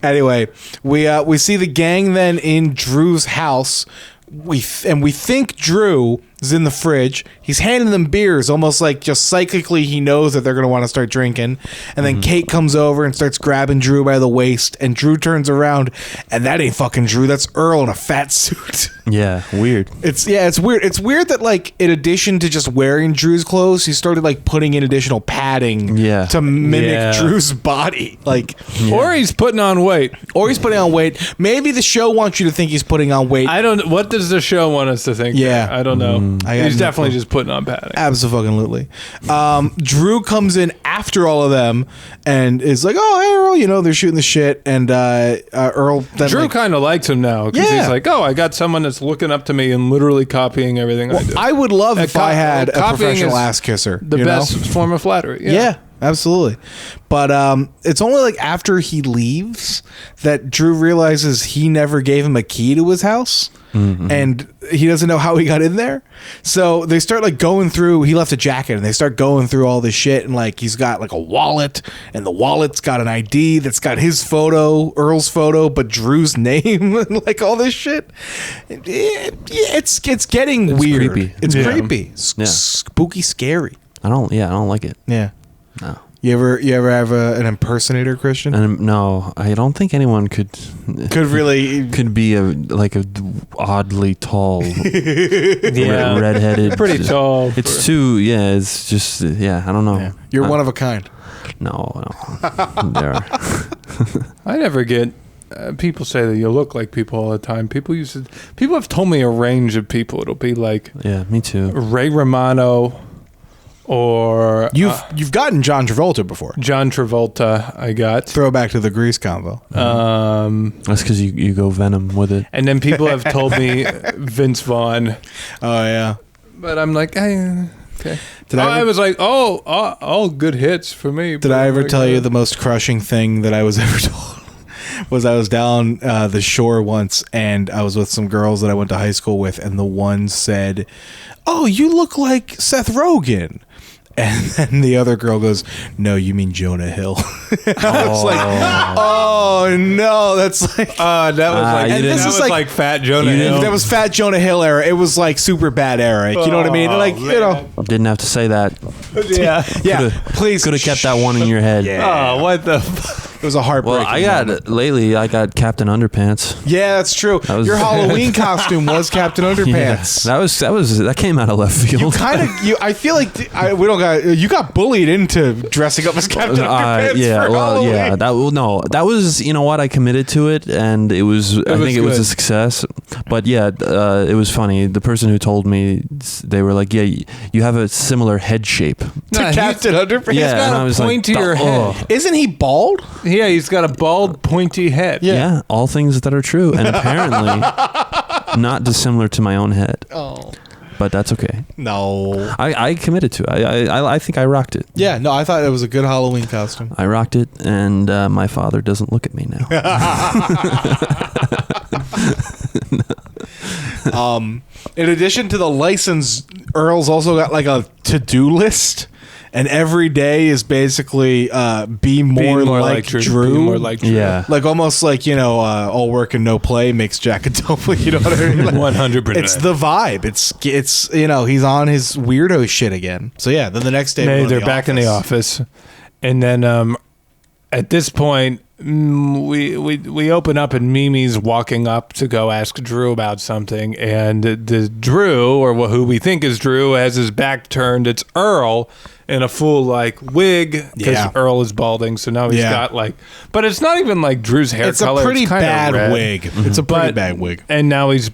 Anyway, we see the gang then in Drew's house. We think Drew is in the fridge. He's handing them beers, almost like just psychically he knows that they're going to want to start drinking. And then Kate comes over and starts grabbing Drew by the waist. And Drew turns around, and that ain't fucking Drew. That's Earl in a fat suit. Yeah, weird. It's weird. It's weird that like in addition to just wearing Drew's clothes, he started like putting in additional padding to mimic Drew's body. Like, or he's putting on weight. Maybe the show wants you to think he's putting on weight. I don't. What does the show want us to think? Yeah. I don't know. He's definitely just putting on padding. Absolutely. Drew comes in after all of them and is like, "Oh, hey, Earl," they're shooting the shit, and Earl. Then, Drew kind of likes him now because he's like, "Oh, I got someone that's looking up to me and literally copying everything I do." I would love if I had a copying professional is ass kisser. The best form of flattery. Yeah. absolutely. But it's only like after he leaves that Drew realizes he never gave him a key to his house. And he doesn't know how he got in there. So they start like going through, he left a jacket, and they start going through all this shit. And like, he's got like a wallet, and the wallet's got an ID that's got his photo, Earl's photo, but Drew's name, and like all this shit. It's getting weird. Creepy. It's creepy. Yeah. Spooky, scary. I don't like it. Yeah. No. You ever have an impersonator, Christian? And no, I don't think anyone could really be a oddly tall, redheaded, Pretty tall. It's too. Yeah, it's just. Yeah, I don't know. Yeah. You're one of a kind. No, there are. I never get. People say that you look like people all the time. People have told me a range of people. It'll be like, yeah, me too. Ray Romano, or you've gotten John Travolta before. John Travolta. I got throwback to the Grease combo. That's because you go Venom with it. And then people have told me Vince Vaughn. Oh yeah, but I'm like, okay. I was like, all good hits for me. Did I ever tell you the most crushing thing that I was ever told? Was I was down the shore once, and I was with some girls that I went to high school with, and the one said, "Oh, you look like Seth Rogen." And then the other girl goes, "No, you mean Jonah Hill." I was like, "Oh no, that's like that was like Fat Jonah Hill. That was Fat Jonah Hill era. It was like super bad era. You know what I mean? Like, man. You know, didn't have to say that. Yeah. Please, could have kept that one in your head. Yeah. Oh, what the? It was a heartbreaking. Well, I got Captain Underpants. Yeah, that's true. Your Halloween costume was Captain Underpants. Yeah, that came out of left field. I feel like you got bullied into dressing up as Captain Underpants. Yeah, for Halloween. yeah. That was, you know what? I committed to it, and it was. I think it was a success. But yeah, it was funny. The person who told me, they were like, "Yeah, you have a similar head shape to Captain Underpants." Yeah, he's got and I was pointier head. Isn't he bald? Yeah, he's got a bald, pointy head. Yeah, all things that are true, and apparently not dissimilar to my own head. Oh. But that's okay. No. I committed to it. I think I rocked it. Yeah, no, I thought it was a good Halloween costume. I rocked it, and my father doesn't look at me now. In addition to the license, Earl's also got like a to-do list. And every day is basically be more like Drew. Be more like Drew. Yeah. Like almost like, all work and no play makes Jack a dope. You know what I mean? Like, 100%. It's the vibe. It's he's on his weirdo shit again. So yeah, then the next day they're back in the office. And then at this point, we open up and Mimi's walking up to go ask Drew about something, and the Drew, or who we think is Drew, has his back turned. It's Earl in a full like wig, because Earl is balding, so now he's got like, but it's not even like Drew's hair color. It's a pretty bad red. wig. It's a pretty bad wig. And now he's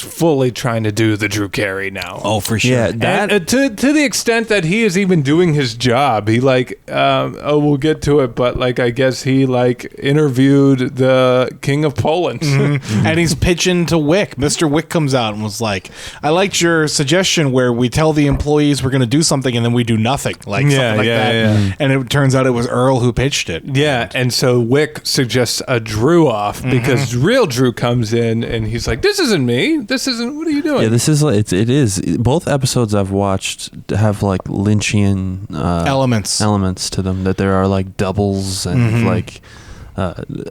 fully trying to do the Drew Carey now. Oh, for sure. Yeah, And, to the extent that he is even doing his job. He like, we'll get to it, but like, I guess he like interviewed the King of Poland. Mm-hmm. And he's pitching to Wick. Mr. Wick comes out and was like, "I liked your suggestion where we tell the employees we're going to do something and then we do nothing." Like something like that. Yeah. And it turns out it was Earl who pitched it. Yeah, and so Wick suggests a Drew off because real Drew comes in and he's like, "This isn't me. This isn't. What are you doing?" Yeah, this is it is. Both episodes I've watched have like Lynchian elements to them. That there are like doubles and like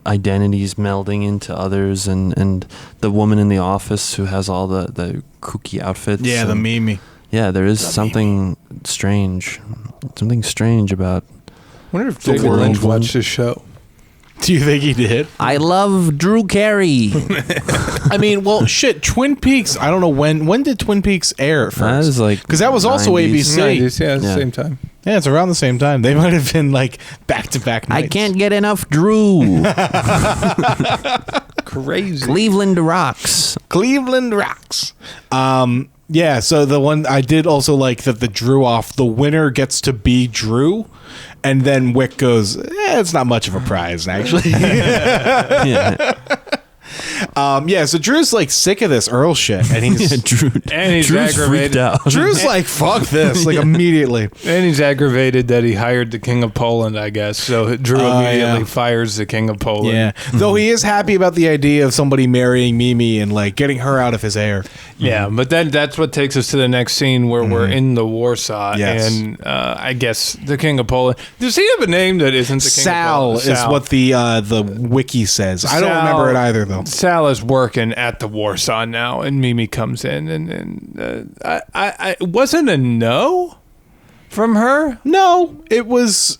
identities melding into others, and the woman in the office who has all the kooky outfits. Yeah, the Mimi. Yeah, there is something strange about. I wonder if David Lynch watched this show. Do you think he did? I love Drew Carey. I mean, well, shit. Twin Peaks. I don't know when did Twin Peaks air at first? That was like because that was also 90s. ABC. 90s, yeah, the same time. Yeah, it's around the same time. They might have been like back-to-back nights. I can't get enough Drew. Crazy. Cleveland rocks. Cleveland rocks. Yeah, so the one I did also like that the Drew off, the winner gets to be Drew, and then Wick goes, it's not much of a prize, actually. Yeah. So Drew's like sick of this Earl shit, and he's Drew's Drew's freaked out. Drew's like, fuck this, like immediately. And he's aggravated that he hired the King of Poland, I guess. So Drew immediately fires the King of Poland. Yeah, though he is happy about the idea of somebody marrying Mimi and like getting her out of his hair. Yeah, but then that's what takes us to the next scene where we're in the Warsaw, and I guess the King of Poland. Does he have a name that isn't the King of Poland? Sal is what the wiki says. I don't remember it either, though. Sal is working at the Warsaw now, and Mimi comes in, and I wasn't a no from her. No, it was.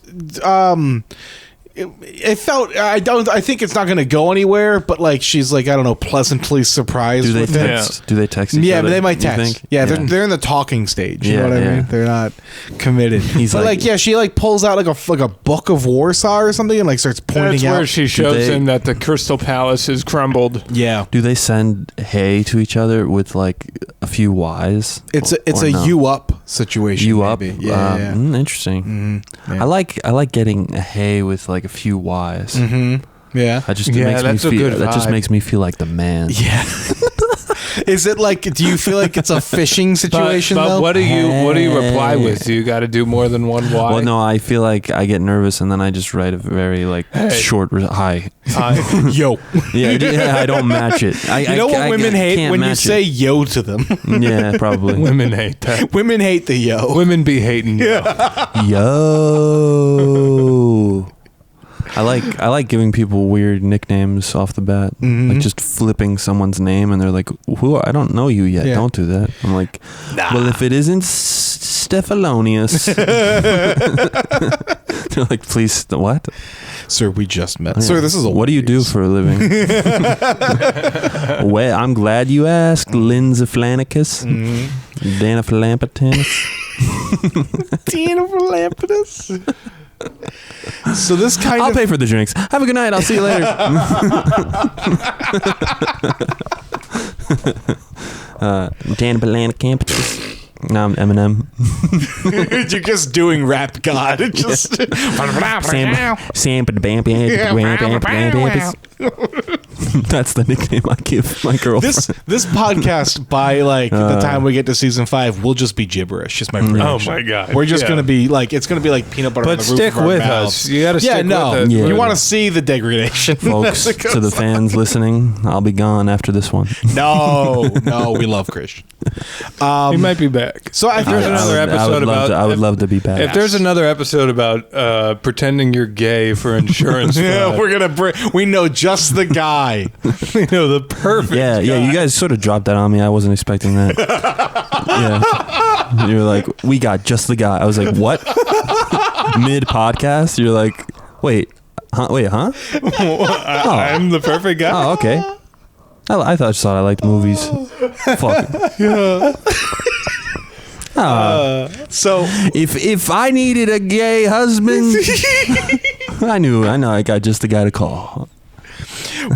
It felt. I think it's not going to go anywhere. But like, she's like, I don't know, pleasantly surprised. Do they with text? it. Do they text? Each Yeah, other, but they might you text. think? Yeah, they're in the talking stage. You know what I mean? They're not committed. He's but like, she like pulls out like a book of Warsaw or something and like starts pointing That's out. where she shows him that the Crystal Palace is crumbled. Yeah. Do they send hey to each other with like a few Y's? It's a no? you up situation. You maybe. up? Yeah. Interesting. Yeah. I like getting a hey with like a few Y's. Yeah. That just that's a good vibe. makes me feel like the man. Yeah. Is it like? Do you feel like it's a fishing situation? But though? what do you reply with? Do you got to do more than one Y? Well, no, I feel like I get nervous and then I just write a very like short hi. Yo. Yeah, I don't match it. You know what women hate when you say yo to them? Yeah, probably. Women hate that. Women hate the yo. Women be hating you. Yo. I like giving people weird nicknames off the bat, like just flipping someone's name, and they're like, "Who? I don't know you yet. Yeah. Don't do that." I'm like, "Well, if it isn't Stephalonius," they're like, "Please, what?" Sir, we just met. Sir, this is what do you do for a living? Well, I'm glad you asked, Lindsay Flanicus, Dana Philampatinus. Dana Philampatinus. So this kind I'll of pay for the drinks. Have a good night. I'll see you later. Dan Philampatinus. Now I'm Eminem. You're just doing rap god. It just That's the nickname I give my girlfriend. This podcast by like the time we get to season 5 will just be gibberish. Just my prediction. Oh my god. We're just gonna be like it's gonna be like peanut butter. But on the roof stick of our with mouths. us. You got to stick with us. Yeah. You want to see the degradation, Folks, to the fans listening, I'll be gone after this one. No, we love Christian. He might be back. So I think I would love to be back. If there's another episode about pretending you're gay for insurance, yeah, we're gonna we know just the guy. we know the perfect. Yeah, guy. you guys sort of dropped that on me. I wasn't expecting that. Yeah, you're like, we got just the guy. I was like, what? Mid podcast, you're like, wait, huh? I'm the perfect guy. Oh, okay. I thought I liked movies. Fuck. Yeah. So if I needed a gay husband, I know I got just the guy to call.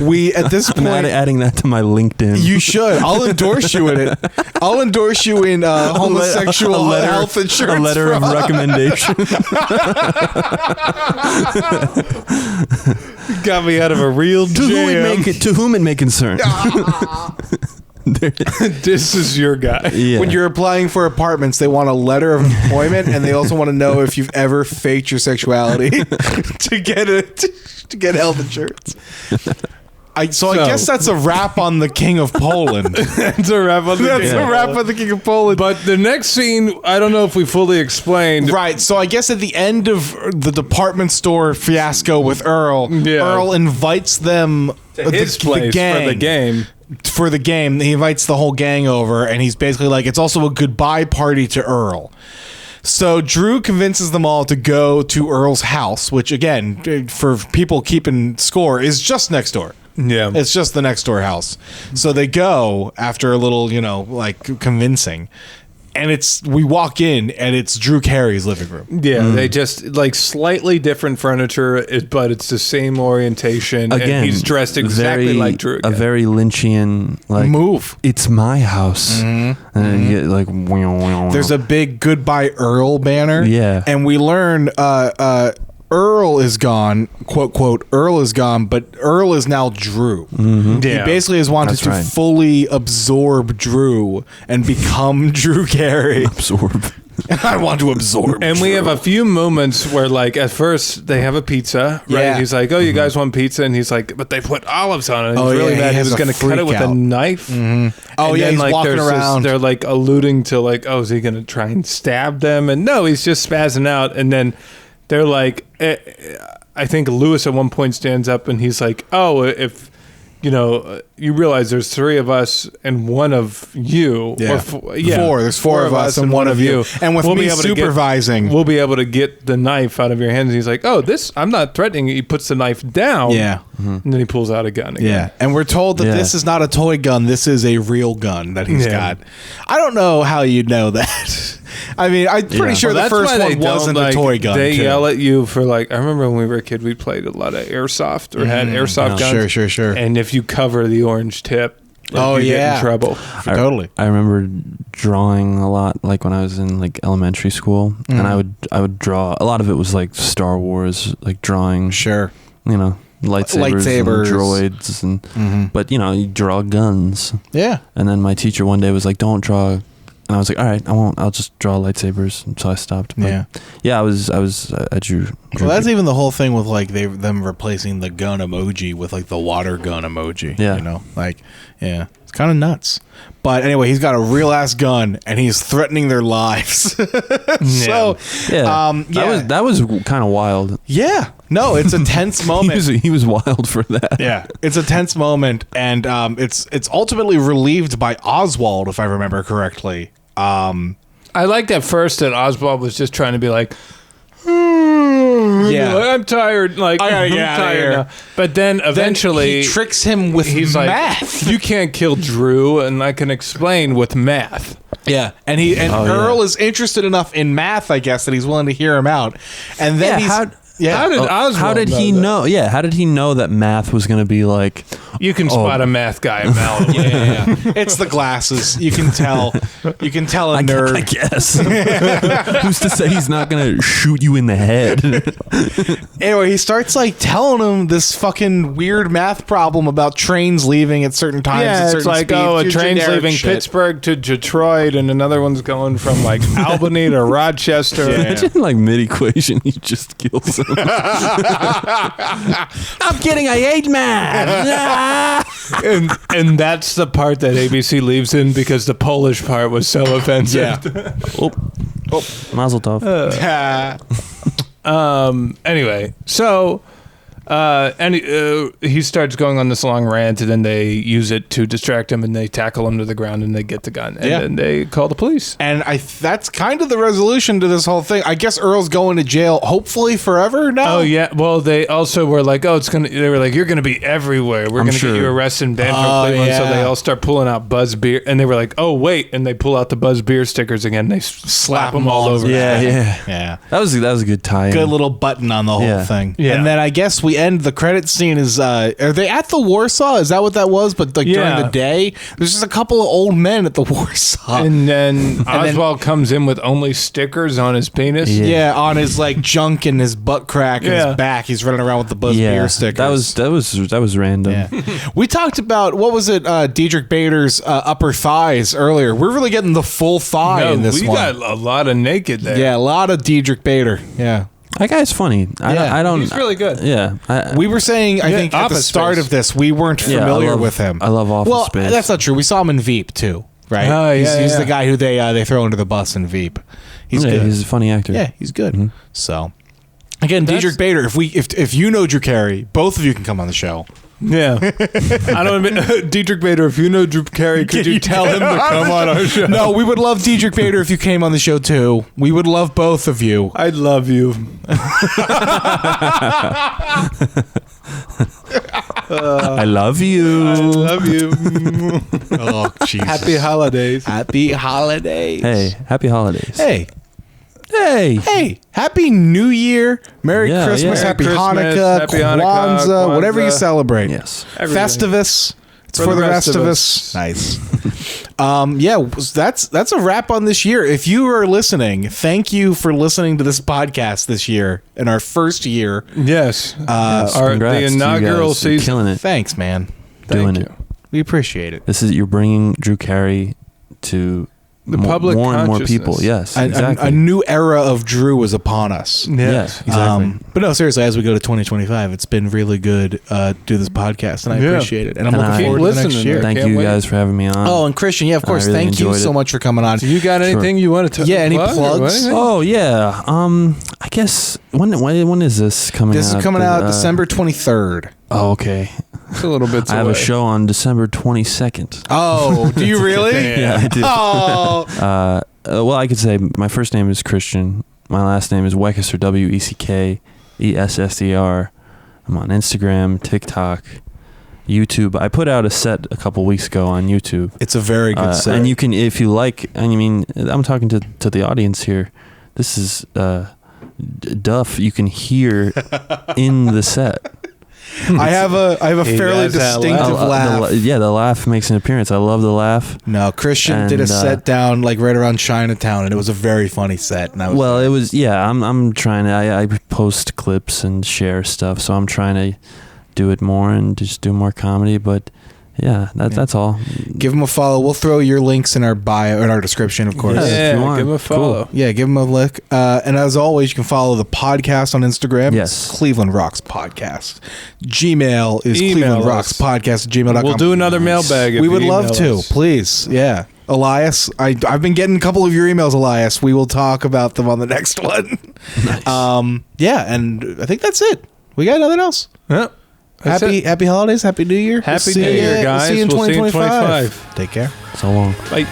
We at this I'm point adding that to my LinkedIn. You should. I'll endorse you in it. I'll endorse you in homosexual health insurance. A letter of recommendation. Got me out of a real jam. To whom it may concern. This is your guy. Yeah. When you're applying for apartments, they want a letter of employment, and they also want to know if you've ever faked your sexuality to get health insurance. I guess that's a wrap on the King of Poland. That's a wrap on the King of Poland. But the next scene, I don't know if we fully explained. Right. So I guess at the end of the department store fiasco with Earl, Earl invites them to his place for the game. For the game, he invites the whole gang over, and he's basically like, it's also a goodbye party to Earl. So Drew convinces them all to go to Earl's house, which, again, for people keeping score, is just next door. Yeah. It's just the next door house. So they go after a little, convincing. And we walk in, and it's Drew Carey's living room. Yeah, they just like slightly different furniture, but it's the same orientation. Again, and he's dressed exactly like Drew. A very Lynchian move. It's my house, and you get like. There's a big goodbye Earl banner. Yeah, and we learn Earl is gone, quote, quote, Earl is gone, but Earl is now Drew. Yeah. He basically has wanted That's to right. fully absorb Drew and become Drew Carey. Absorb. I want to absorb And we Drew. have a few moments where, like, at first they have a pizza, right? Yeah. He's like, "Oh, you guys want pizza?" And he's like, "But they put olives on it." And Oh, he's really yeah, mad. he He has was a going to cut it with freak a out. knife. Oh, And yeah, then, he's like, walking there's this- around. they're like alluding to, like, "Oh, is he going to try and stab them?" And no, he's just spazzing out. And then they're like, I think Lewis at one point stands up and he's like, "Oh, if you realize there's 3 of us and 1 of you, Yeah. or Four. There's 4 of us and 1 of you. And with me be able to get- supervising. we'll be able to get the knife out of your hands." And he's like, "Oh, this, I'm not threatening you." He puts the knife down. Yeah. And then he pulls out a gun again. Yeah, and we're told that Yeah. this is not a toy gun. This is a real gun that he's Yeah. got. I don't know how you know that. I mean, I'm pretty Yeah. sure the That's first why they one wasn't don't, a toy gun. They too. yell at you for, like, I remember when we were a kid, we played a lot of airsoft or had airsoft guns. Sure. And if you cover the orange tip, like, Oh, you get yeah. in trouble. Totally. I remember drawing a lot, like when I was in like elementary school, and I would draw. A lot of it was like Star Wars, like drawing. Sure. Lightsabers, Lightsabers. and droids, and but you draw guns. Yeah. And then my teacher one day was like, "Don't draw," and I was like, "All right, I won't. I'll just draw lightsabers." And so I stopped. But Yeah. I drew. Well, that's even the whole thing with like them replacing the gun emoji with like the water gun emoji. Yeah. It's kind of nuts. But anyway, he's got a real ass gun and he's threatening their lives. So, that was kind of wild. yeah, no, it's a tense moment. He was wild for that. Yeah, it's a tense moment, and it's ultimately relieved by Oswald, if I remember correctly. I liked at first that Oswald was just trying to be like, Yeah. I'm tired. Like, I gotta I'm get outta tired here. now. But then eventually he tricks him with he's math. like, "You can't kill Drew," and I can explain with math. Yeah, and Earl is interested enough in math, I guess, that he's willing to hear him out. And then How did Oswald how did he that? know? Yeah, how did he know that math was going to be like? You can spot a math guy a mile away. Yeah. It's the glasses. You can tell. You can tell a nerd. I guess. Who's to say he's not going to shoot you in the head? Anyway, he starts like telling him this fucking weird math problem about trains leaving at certain times. at Yeah, certain it's like, speeds. oh, a Your train's generic leaving shit. Pittsburgh to Detroit, and another one's going from like Albany to Rochester. Imagine like mid equation, he just kills him. I'm kidding. I hate math. And that's the part that ABC leaves in because the Polish part was so offensive. Yeah. Mazel tov. Anyway, so he starts going on this long rant, and then they use it to distract him, and they tackle him to the ground, and they get the gun, and then they call the police. And that's kind of the resolution to this whole thing. I guess Earl's going to jail, hopefully forever now. Oh yeah. Well, they also were like, they were like, "You're going to be everywhere. We're going to sure. get you arrested in Banfield, Oh, Cleveland." So yeah. they all start pulling out Buzz Beer, and they were like, "Oh wait!" And they pull out the Buzz Beer stickers again. And they slap them all over. Yeah, yeah. Yeah. That was a good tie. Good little button on the whole Yeah. thing. Yeah. And then I guess we end the credit scene is are they at the Warsaw? Is that what that was? But like during Yeah. the day, there's just a couple of old men at the Warsaw. And then Oswald comes in with only stickers on his penis. yeah, on his like junk and his butt crack and Yeah. his back. He's running around with the Buzz Beer stickers. That was random. Yeah. We talked about what was it, Diedrich Bader's upper thighs earlier. We're really getting the full thigh No, in this we one. got a lot of naked there. Yeah, a lot of Diedrich Bader. Yeah. That guy's funny. I don't. He's really good. Yeah. We were saying, I think, at the Office start Space. of this, we weren't familiar with him. I love Office well, Space. that's not true. We saw him in Veep too, right? Oh, yeah, he's yeah. the guy who they throw under the bus in Veep. He's good. He's a funny actor. Yeah, he's good. So, again, Diedrich Bader. If you know Drew Carey, both of you can come on the show. Yeah. I don't admit, Diedrich Bader, if you know Drew Carey, could you tell him to come on our show? No, we would love Diedrich Bader if you came on the show too. We would love both of you. I'd love you. I love you. I love you. Oh, Jesus. Happy holidays. Happy holidays. Hey, happy holidays. Hey. Hey. Hey, Happy New Year, Merry Yeah, Christmas, yeah. Happy Merry Christmas, Hanukkah, Happy Hanukkah, Kwanzaa, whatever you Kwanzaa. celebrate. Yes. Everything. Festivus. It's for the rest of us. Nice. Yeah, that's a wrap on this year. If you are listening, thank you for listening to this podcast this year in our first year. Yes. Congrats the to you inaugural guys. You're season. killing it. Thanks, man. Doing Thank it. you. We appreciate it. You're bringing Drew Carey to The public more and more people. consciousness. Yes, A exactly. new era of Drew is upon us. Yes, exactly. But no, seriously, as we go to 2025, it's been really good do this podcast, and I Yeah. appreciate it. And I'm And looking I- forward to the next Listening, year. man. Thank Can't you wait. guys for having me on. Oh, and Christian, yeah, of course. really Thank you enjoyed so it. much for coming on. Do you got anything you want to Yeah, any plug or plugs? anything? Oh yeah. I guess when is this coming out? This is coming out December 23rd. Oh, okay. It's a little bit I have away. a show on December 22nd. Oh, do you really? Yeah, I do. Oh, Well, I could say my first name is Christian. My last name is Weckesser, Weckesser. I'm on Instagram, TikTok, YouTube. I put out a set a couple weeks ago on YouTube. it's a very good set. And you can, if you like, I mean, I'm talking to the audience here. This is Duff you can hear in the set. I have a He fairly has that distinctive laugh. The laugh makes an appearance. I love the laugh. No, Christian did a And, set down like right around Chinatown, and it was a very funny set. And I was Well, it was, yeah, I'm trying to, I post clips and share stuff, so I'm trying to do it more and just do more comedy, but yeah, that's all. give him a follow. We'll throw your links in our bio, in our description, of course. Yeah. Yeah, if you want. give him a follow. Cool. Yeah, give him a look. And as always, you can follow the podcast on Instagram. Yes. It's Cleveland Rocks Podcast. Gmail is Email Cleveland Rocks us. Podcast at gmail.com. We'll do another mailbag. If We you would love email to, us. please. Yeah. Elias, I've been getting a couple of your emails, Elias. We will talk about them on the next one. Nice. Yeah, and I think that's it. We got nothing else. Yeah, that's it. Happy holidays, happy New Year. Happy See New Year, ya- guys. See you in We'll see you in 2025. 2025. Take care. So long. Bye.